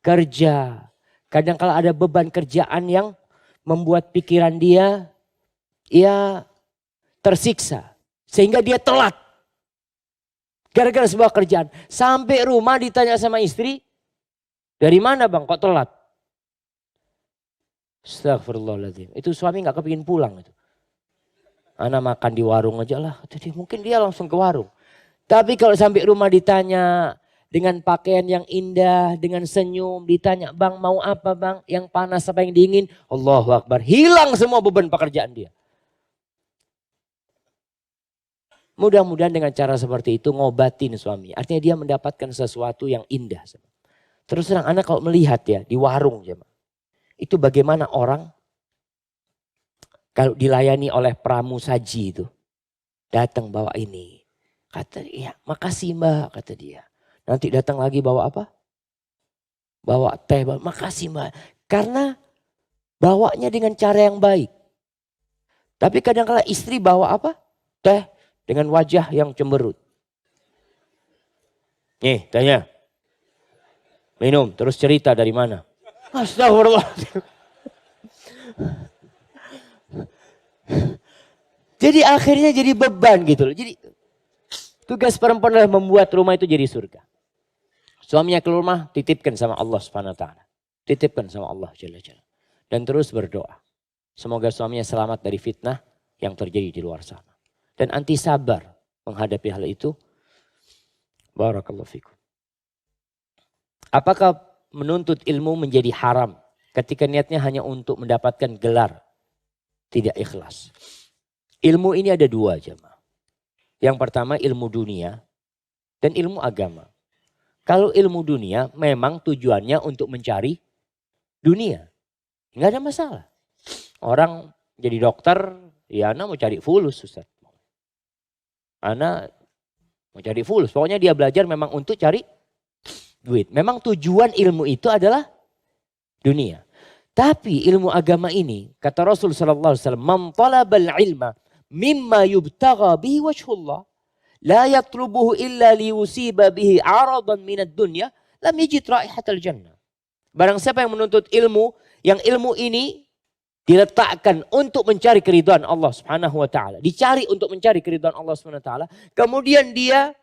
Speaker 1: kerja. Kadang kalau ada beban kerjaan yang membuat pikiran dia, ya tersiksa. Sehingga dia telat. Gara-gara sebuah kerjaan. Sampai rumah ditanya sama istri, dari mana bang kok telat? Astagfirullahaladzim. Itu suami gak kepingin pulang. Itu. Anak makan di warung aja lah. Jadi mungkin dia langsung ke warung. Tapi kalau sampai rumah ditanya dengan pakaian yang indah, dengan senyum, ditanya bang mau apa bang, yang panas apa yang dingin, Allahu Akbar, hilang semua beban pekerjaan dia. Mudah-mudahan dengan cara seperti itu ngobatin suami, artinya dia mendapatkan sesuatu yang indah. Terus terang anak kalau melihat ya di warung, itu bagaimana orang kalau dilayani oleh pramusaji itu, datang bawa ini. Kata dia, makasih mbak, kata dia. Nanti datang lagi bawa apa? Bawa teh, makasih mbak. Karena bawanya dengan cara yang baik. Tapi kadang-kadang istri bawa apa? Teh dengan wajah yang cemberut. Nih, tanya. Minum, terus cerita dari mana? Astagfirullah. Jadi akhirnya jadi beban gitu loh. Jadi tugas perempuan adalah membuat rumah itu jadi surga. Suaminya keluar rumah titipkan sama Allah Subhanahu wa taala. Titipkan sama Allah Jalla Jalla. Dan terus berdoa. Semoga suaminya selamat dari fitnah yang terjadi di luar sana. Dan anti sabar menghadapi hal itu. Barakallahu fikum. Apakah menuntut ilmu menjadi haram ketika niatnya hanya untuk mendapatkan gelar? Tidak ikhlas. Ilmu ini ada dua jemaah. Yang pertama ilmu dunia dan ilmu agama. Kalau ilmu dunia memang tujuannya untuk mencari dunia. Enggak ada masalah. Orang jadi dokter, ya anak mau cari fulus Ustaz. Anak mau cari fulus. Pokoknya dia belajar memang untuk cari duit. Memang tujuan ilmu itu adalah dunia. Tapi ilmu agama ini, kata Rasul sallallahu alaihi wasallam, "Man talabal ilma mimma yubtagha bihi wajhullah, la yatlubuhu illa liyusiba bihi 'aradan minad dunya, lam yajid raihatal jannah." Barang siapa yang menuntut ilmu, yang ilmu ini diletakkan untuk mencari keridhaan Allah Subhanahu wa taala, dicari untuk mencari keridhaan Allah Subhanahu wa taala, kemudian dia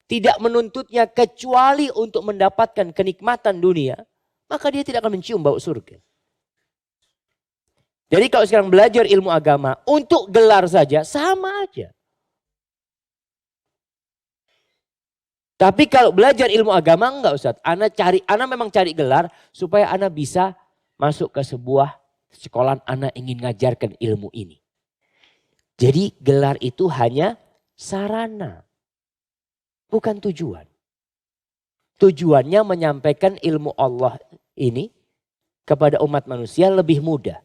Speaker 1: tidak menuntutnya kecuali untuk mendapatkan kenikmatan dunia, maka dia tidak akan mencium bau surga. Jadi kalau sekarang belajar ilmu agama untuk gelar saja sama aja. Tapi kalau belajar ilmu agama enggak Ustaz. Ana memang cari gelar supaya ana bisa masuk ke sebuah sekolah, ana ingin ngajarkan ilmu ini. Jadi gelar itu hanya sarana, bukan tujuan. Tujuannya menyampaikan ilmu Allah ini kepada umat manusia lebih mudah.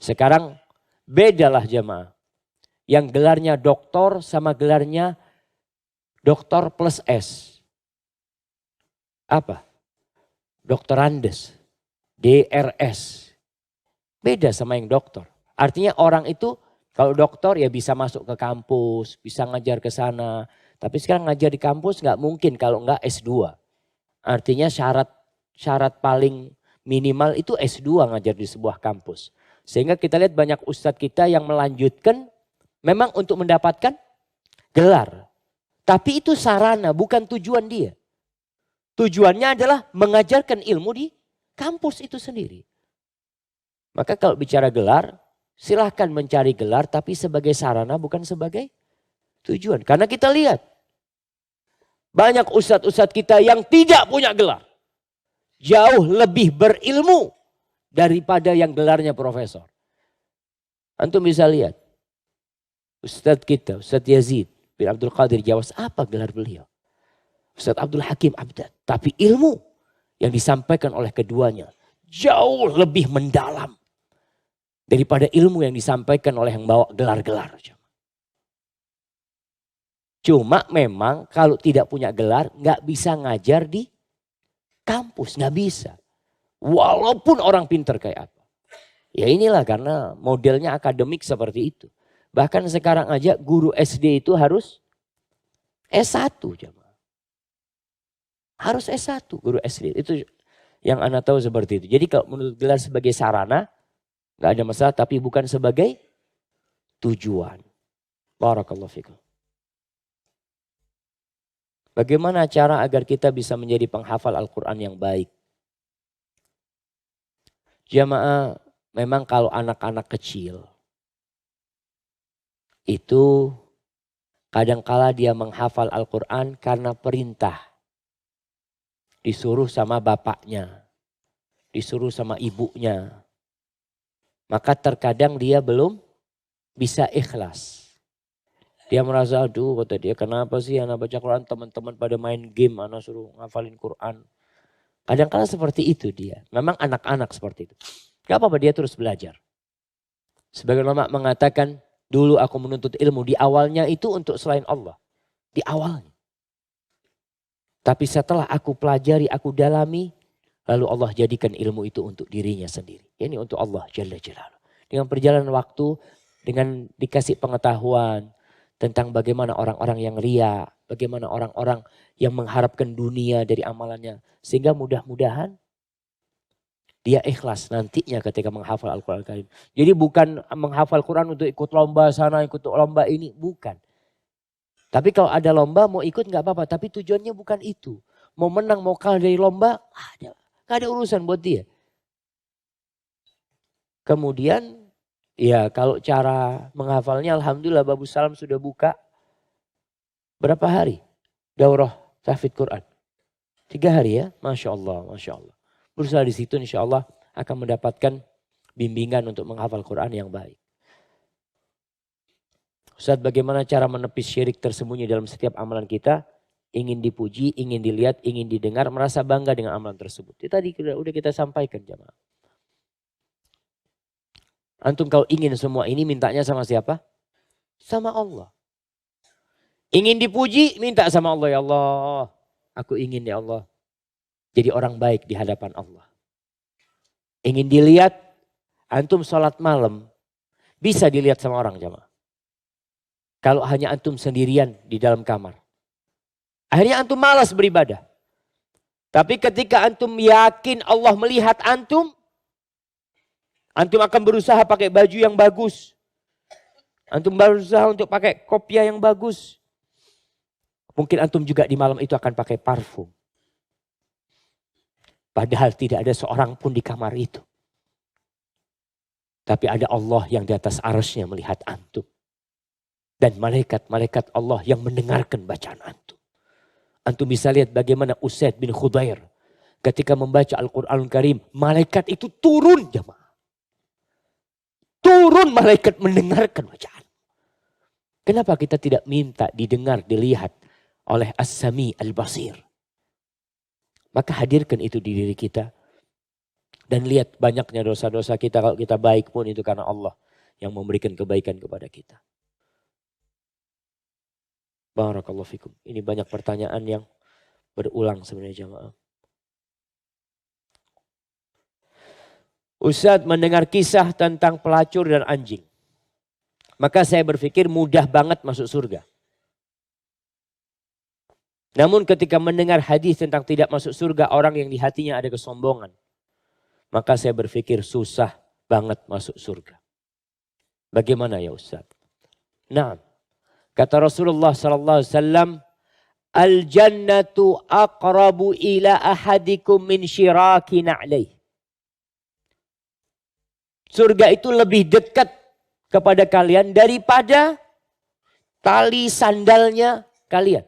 Speaker 1: Sekarang bedalah jemaah. Yang gelarnya doktor sama gelarnya doktor plus S. Apa? Doktorandes. DRS. Beda sama yang doktor. Artinya orang itu kalau doktor ya bisa masuk ke kampus, bisa ngajar ke sana. Tapi sekarang ngajar di kampus nggak mungkin kalau nggak S2. Artinya syarat paling minimal itu S2 ngajar di sebuah kampus. Sehingga kita lihat banyak ustadz kita yang melanjutkan memang untuk mendapatkan gelar. Tapi itu sarana, bukan tujuan dia. Tujuannya adalah mengajarkan ilmu di kampus itu sendiri. Maka kalau bicara gelar, silahkan mencari gelar tapi sebagai sarana bukan sebagai tujuan. Karena kita lihat banyak ustadz-ustadz kita yang tidak punya gelar. Jauh lebih berilmu daripada yang gelarnya profesor. Antum bisa lihat. Ustadz kita, Ustadz Yazid bin Abdul Qadir Jawas, apa gelar beliau? Ustadz Abdul Hakim Abdad. Tapi ilmu yang disampaikan oleh keduanya jauh lebih mendalam daripada ilmu yang disampaikan oleh yang bawa gelar-gelar. Cuma memang kalau tidak punya gelar nggak bisa ngajar di kampus, nggak bisa. Walaupun orang pinter kayak apa. Ya inilah karena modelnya akademik seperti itu. Bahkan sekarang aja guru SD itu harus S1 jemaah. Harus S1 guru SD. Itu yang Anda tahu seperti itu. Jadi kalau menurut gelar sebagai sarana nggak ada masalah, tapi bukan sebagai tujuan. Barakallahu fikum. Bagaimana cara agar kita bisa menjadi penghafal Al-Quran yang baik? Jamaah, memang kalau anak-anak kecil itu kadangkala dia menghafal Al-Quran karena perintah. Disuruh sama bapaknya, disuruh sama ibunya. Maka terkadang dia belum bisa ikhlas. Dia merasa, aduh kata dia, kenapa sih anak baca Quran, teman-teman pada main game, anak suruh ngafalin Quran. Kadang-kadang seperti itu dia. Memang anak-anak seperti itu. Gak apa-apa, dia terus belajar. Sebagian ulama mengatakan, dulu aku menuntut ilmu di awalnya itu untuk selain Allah. Di awalnya. Tapi setelah aku pelajari, aku dalami, lalu Allah jadikan ilmu itu untuk dirinya sendiri. Ini untuk Allah Jalla Jalaluhu. Dengan perjalanan waktu, dengan dikasih pengetahuan tentang bagaimana orang-orang yang ria, bagaimana orang-orang yang mengharapkan dunia dari amalannya. Sehingga mudah-mudahan dia ikhlas nantinya ketika menghafal Al-Quran Al-Karim. Jadi bukan menghafal Quran untuk ikut lomba sana, ikut lomba ini. Bukan. Tapi kalau ada lomba mau ikut nggak apa-apa. Tapi tujuannya bukan itu. Mau menang, mau kalah dari lomba, gak ada urusan buat dia. Kemudian ya kalau cara menghafalnya alhamdulillah Babu Salam sudah buka. Berapa hari? Daurah tahfidz Quran. 3 hari ya, Masya Allah, Masya Allah. Berusaha di situ insya Allah akan mendapatkan bimbingan untuk menghafal Quran yang baik. Ustaz, bagaimana cara menepis syirik tersembunyi dalam setiap amalan kita? Ingin dipuji, ingin dilihat, ingin didengar, merasa bangga dengan amalan tersebut. Itu tadi udah kita sampaikan jemaah. Antum kalau ingin semua ini mintanya sama siapa? Sama Allah. Ingin dipuji, minta sama Allah, ya Allah. Aku ingin ya Allah jadi orang baik di hadapan Allah. Ingin dilihat, antum sholat malam, bisa dilihat sama orang jamaah. Kalau hanya antum sendirian di dalam kamar. Akhirnya antum malas beribadah. Tapi ketika antum yakin Allah melihat antum, antum akan berusaha pakai baju yang bagus. Antum berusaha untuk pakai kopiah yang bagus. Mungkin antum juga di malam itu akan pakai parfum. Padahal tidak ada seorang pun di kamar itu. Tapi ada Allah yang di atas arasnya melihat antum. Dan malaikat-malaikat Allah yang mendengarkan bacaan antum. Antum bisa lihat bagaimana Usaid bin Khudair ketika membaca Al-Quran Karim. Malaikat itu turun jamaah. Turun malaikat mendengarkan bacaan. Kenapa kita tidak minta didengar, dilihat oleh As-Sami Al-Basir? Maka hadirkan itu di diri kita. Dan lihat banyaknya dosa-dosa kita. Kalau kita baik pun itu karena Allah yang memberikan kebaikan kepada kita. Barakallahu fikum. Ini banyak pertanyaan yang berulang sebenarnya jamaah. Ustadz mendengar kisah tentang pelacur dan anjing. Maka saya berpikir mudah banget masuk surga. Namun ketika mendengar hadis tentang tidak masuk surga orang yang di hatinya ada kesombongan. Maka saya berpikir susah banget masuk surga. Bagaimana ya Ustaz? Nah, kata Rasulullah SAW, al-jannatu aqrabu ila ahadikum min syiraki na'laih. Surga itu lebih dekat kepada kalian daripada tali sandalnya kalian.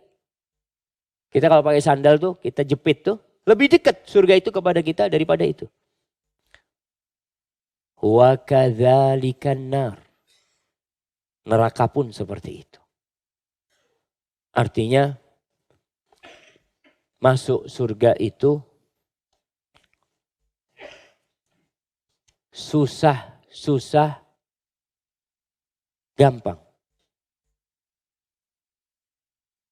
Speaker 1: Kita kalau pakai sandal tuh, kita jepit tuh, lebih dekat surga itu kepada kita daripada itu. Wa kadzalikan nar. Neraka pun seperti itu. Artinya masuk surga itu susah, gampang.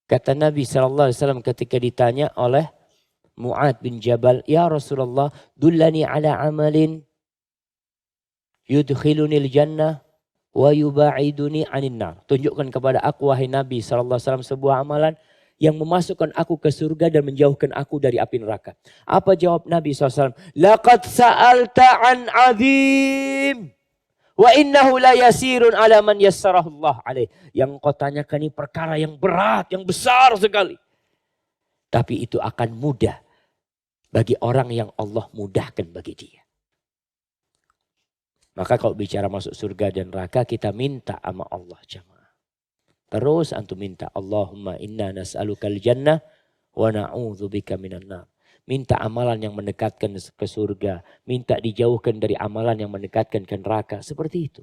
Speaker 1: Kata Nabi SAW ketika ditanya oleh Mu'ad bin Jabal, ya Rasulullah, dullani ala amalin yudkhilunil jannah wa yuba'iduni anin nar. Tunjukkan kepada aku wahai Nabi SAW sebuah amalan yang memasukkan aku ke surga dan menjauhkan aku dari api neraka. Apa jawab Nabi SAW? Laqad sa'alta an azim. Wa innahu la yasirun ala man yassarahullah alaih. Yang kau tanyakan ini perkara yang berat, yang besar sekali. Tapi itu akan mudah bagi orang yang Allah mudahkan bagi dia. Maka kalau bicara masuk surga dan neraka kita minta sama Allah jamaah. Terus antum minta Allahumma inna nas'alukal jannah wa na'udzubika minan nar. Minta amalan yang mendekatkan ke surga. Minta dijauhkan dari amalan yang mendekatkan ke neraka. Seperti itu.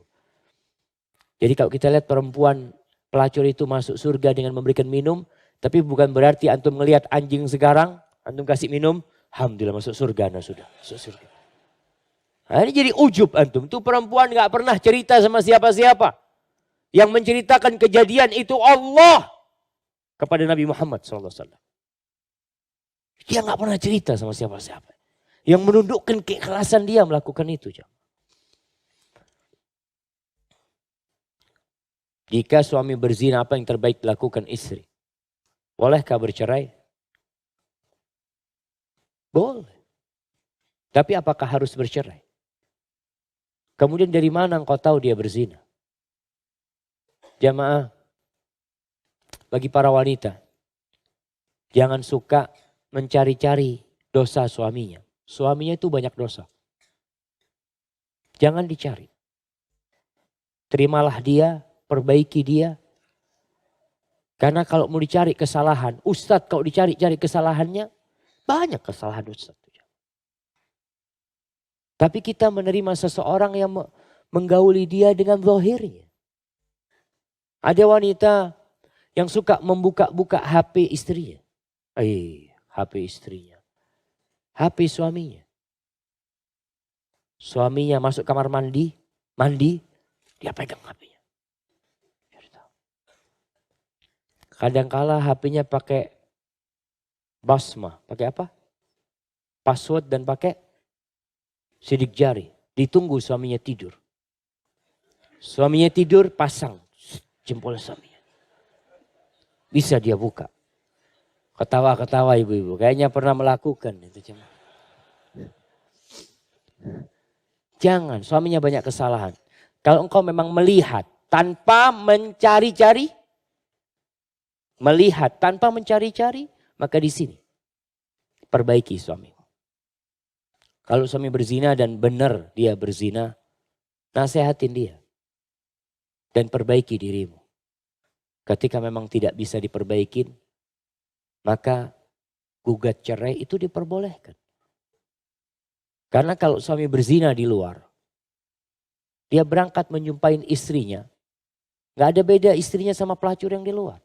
Speaker 1: Jadi kalau kita lihat perempuan pelacur itu masuk surga dengan memberikan minum. Tapi bukan berarti antum melihat anjing sekarang. Antum kasih minum. Alhamdulillah masuk surga. Nah sudah masuk surga. Nah, ini jadi ujub antum. Itu perempuan gak pernah cerita sama siapa-siapa. Yang menceritakan kejadian itu Allah. Kepada Nabi Muhammad SAW. Dia gak pernah cerita sama siapa-siapa. Yang menundukkan keikhlasan dia melakukan itu. Jika suami berzina apa yang terbaik dilakukan istri? Bolehkah bercerai? Boleh. Tapi apakah harus bercerai? Kemudian dari mana engkau tahu dia berzina? Jamaah, bagi para wanita, jangan suka mencari-cari dosa suaminya. Suaminya itu banyak dosa. Jangan dicari. Terimalah dia, perbaiki dia. Karena kalau mau dicari kesalahan, Ustadz kalau dicari-cari kesalahannya, banyak kesalahan Ustadz. Tapi kita menerima seseorang yang menggauli dia dengan zahirnya. Ada wanita yang suka membuka-buka HP istrinya. HP istrinya. HP suaminya. Suaminya masuk kamar mandi, dia pegang HP-nya. Kadangkala HP-nya pakai basma, pakai apa? Password dan pakai Sidik jari. Ditunggu suaminya tidur. Suaminya tidur, pasang jempol suaminya. Bisa dia buka. Ketawa-ketawa ibu-ibu. Kayaknya pernah melakukan itu. Jangan, suaminya banyak kesalahan. Kalau engkau memang melihat tanpa mencari-cari. Melihat tanpa mencari-cari. Maka di sini. Perbaiki suami. Kalau suami berzina dan benar dia berzina. Nasihatin dia. Dan perbaiki dirimu. Ketika memang tidak bisa diperbaikin. Maka gugat cerai itu diperbolehkan. Karena kalau suami berzina di luar. Dia berangkat menjumpain istrinya. Gak ada beda istrinya sama pelacur yang di luar.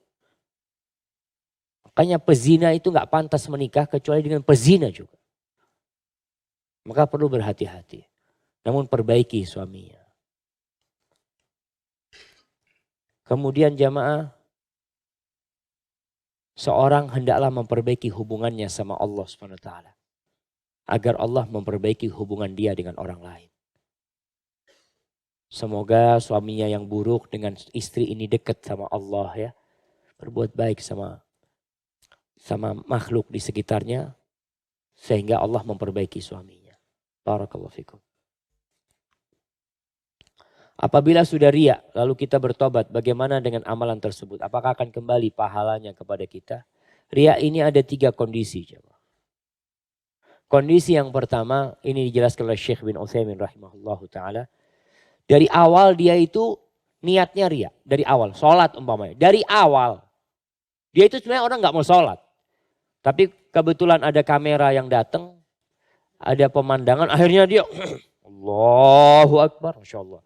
Speaker 1: Makanya pezina itu gak pantas menikah kecuali dengan pezina juga. Maka perlu berhati-hati. Namun perbaiki suaminya. Kemudian jamaah. Seorang hendaklah memperbaiki hubungannya sama Allah SWT. Agar Allah memperbaiki hubungan dia dengan orang lain. Semoga suaminya yang buruk dengan istri ini dekat sama Allah ya. Berbuat baik sama makhluk di sekitarnya. Sehingga Allah memperbaiki suaminya. Barakallahu fikum. Apabila sudah riya lalu kita bertobat. Bagaimana dengan amalan tersebut? Apakah akan kembali pahalanya kepada kita? Riya ini ada 3 kondisi. Kondisi yang pertama. Ini dijelaskan oleh Syekh bin Utsaimin rahimahullahu ta'ala. Dari awal dia itu niatnya riya. Dari awal. Sholat umpamanya. Dari awal. Dia itu sebenarnya orang gak mau sholat. Tapi kebetulan ada kamera yang datang. Ada pemandangan. Akhirnya dia. Allahu Akbar. Masya Allah.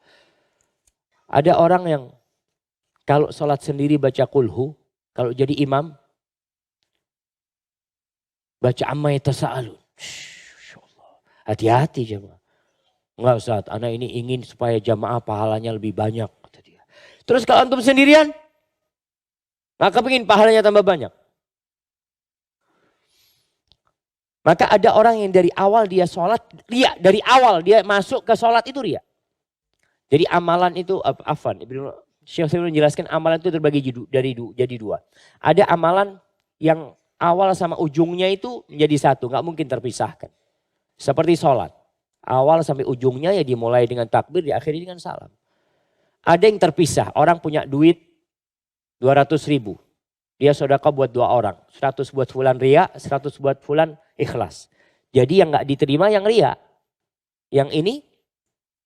Speaker 1: Ada orang yang. Kalau sholat sendiri baca kulhu. Kalau jadi imam. Baca amma yatasa'alun. Hati-hati jemaah. Enggak Ustaz, anak ini ingin supaya jamaah pahalanya lebih banyak. Kata dia. Terus kalau antum sendirian, maka pengen pahalanya tambah banyak. Maka ada orang yang dari awal dia sholat, riya. Dari awal dia masuk ke sholat itu riya. Jadi amalan itu, Syekh Utsaimin menjelaskan amalan itu terbagi jadi 2. Ada amalan yang awal sama ujungnya itu menjadi satu, nggak mungkin terpisahkan. Seperti sholat. Awal sampai ujungnya ya dimulai dengan takbir, diakhiri dengan salam. Ada yang terpisah, orang punya duit 200.000. Dia sedekah buat 2 orang. 100 buat fulan riya, 100 buat fulan ikhlas. Jadi yang gak diterima yang riya. Yang ini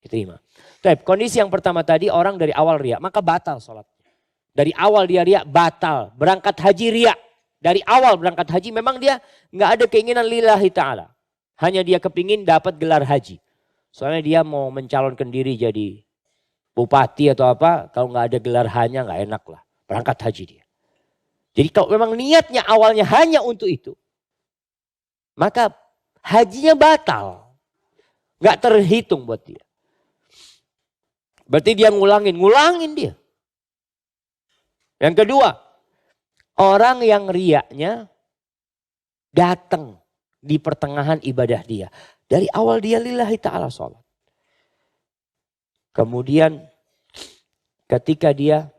Speaker 1: diterima. Tapi kondisi yang pertama tadi orang dari awal riya, maka batal sholatnya. Dari awal dia riya, batal. Berangkat haji riya. Dari awal berangkat haji memang dia gak ada keinginan lillahi ta'ala. Hanya dia kepingin dapat gelar haji. Soalnya dia mau mencalonkan diri jadi bupati atau apa. Kalau nggak ada gelar hanya nggak enak lah. Berangkat haji dia. Jadi kalau memang niatnya awalnya hanya untuk itu. Maka hajinya batal. Nggak terhitung buat dia. Berarti dia ngulangin dia. Yang kedua. Orang yang riyanya datang. Di pertengahan ibadah dia. Dari awal dia lillahi ta'ala sholat. Kemudian ketika dia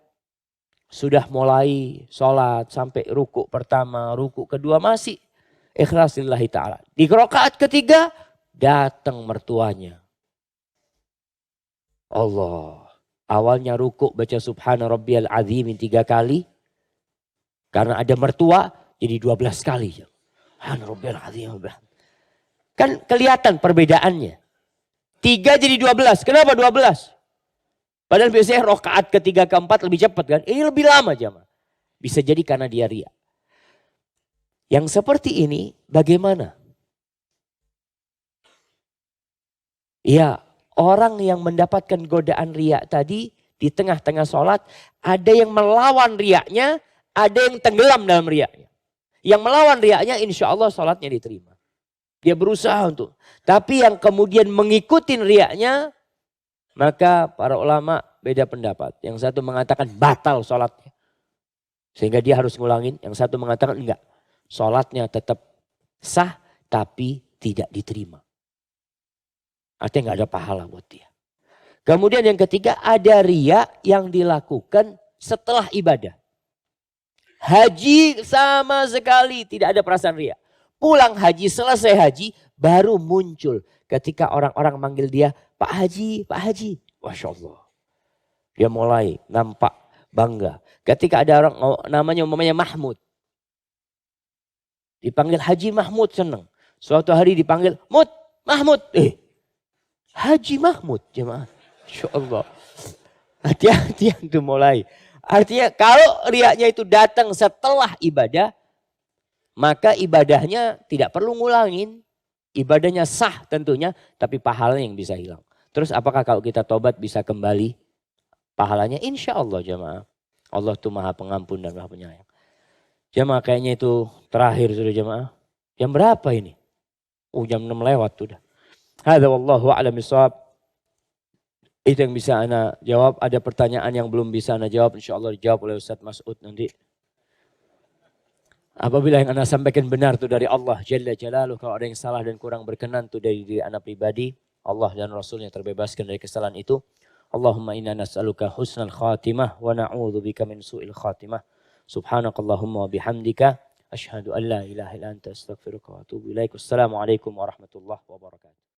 Speaker 1: sudah mulai sholat sampai ruku pertama, ruku kedua masih ikhlas lillahi ta'ala. Di rakaat ketiga datang mertuanya. Allah. Awalnya ruku baca subhana rabbiyal azim 3 kali. Karena ada mertua jadi 12 kali. Kan kelihatan perbedaannya. 3 jadi 12. Kenapa 12? Padahal biasanya rakaat ketiga keempat lebih cepat kan. Ini lebih lama jamaah. Bisa jadi karena dia riya. Yang seperti ini bagaimana? Ya, orang yang mendapatkan godaan riya tadi di tengah-tengah sholat. Ada yang melawan riyanya, ada yang tenggelam dalam riyanya. Yang melawan riyanya insya Allah sholatnya diterima. Dia berusaha untuk. Tapi yang kemudian mengikuti riyanya. Maka para ulama beda pendapat. Yang satu mengatakan batal sholatnya. Sehingga dia harus ngulangin. Yang satu mengatakan enggak. Sholatnya tetap sah tapi tidak diterima. Artinya nggak ada pahala buat dia. Kemudian yang ketiga, ada riya yang dilakukan setelah ibadah. Haji sama sekali tidak ada perasaan riya. Pulang haji, selesai haji, baru muncul ketika orang-orang manggil dia, Pak Haji, Pak Haji. Masya Allah. Dia mulai nampak bangga. Ketika ada orang namanya umpamanya Mahmud. Dipanggil Haji Mahmud, senang. Suatu hari dipanggil Mahmud. Haji Mahmud, jemaah. Masya Allah. Hati-hati yang itu mulai. Artinya kalau riaknya itu datang setelah ibadah, maka ibadahnya tidak perlu ngulangin. Ibadahnya sah tentunya, tapi pahalanya yang bisa hilang. Terus apakah kalau kita tobat bisa kembali pahalanya? Insya Allah jemaah. Allah itu maha pengampun dan maha penyayang. Jemaah kayaknya itu terakhir sudah jemaah. Jam berapa ini? Jam 6 lewat sudah. Hadza wallahu a'lam bishawab. Itu yang bisa ana jawab. Ada pertanyaan yang belum bisa ana jawab, insyaallah dijawab oleh Ustaz Mas'ud nanti. Apabila yang ana sampaikan benar itu dari Allah Jalla Jalaluhu, kalau ada yang salah dan kurang berkenan itu dari diri ana pribadi, Allah dan Rasulnya terbebaskan dari kesalahan itu. Allahumma inna nas'aluka husnal khatimah wa na'udzubika min su'il khatimah. Subhanakallahumma wa bihamdika asyhadu an la ilaha illa anta astaghfiruka wa atubu ilaik. Wassalamualaikum warahmatullahi wabarakatuh.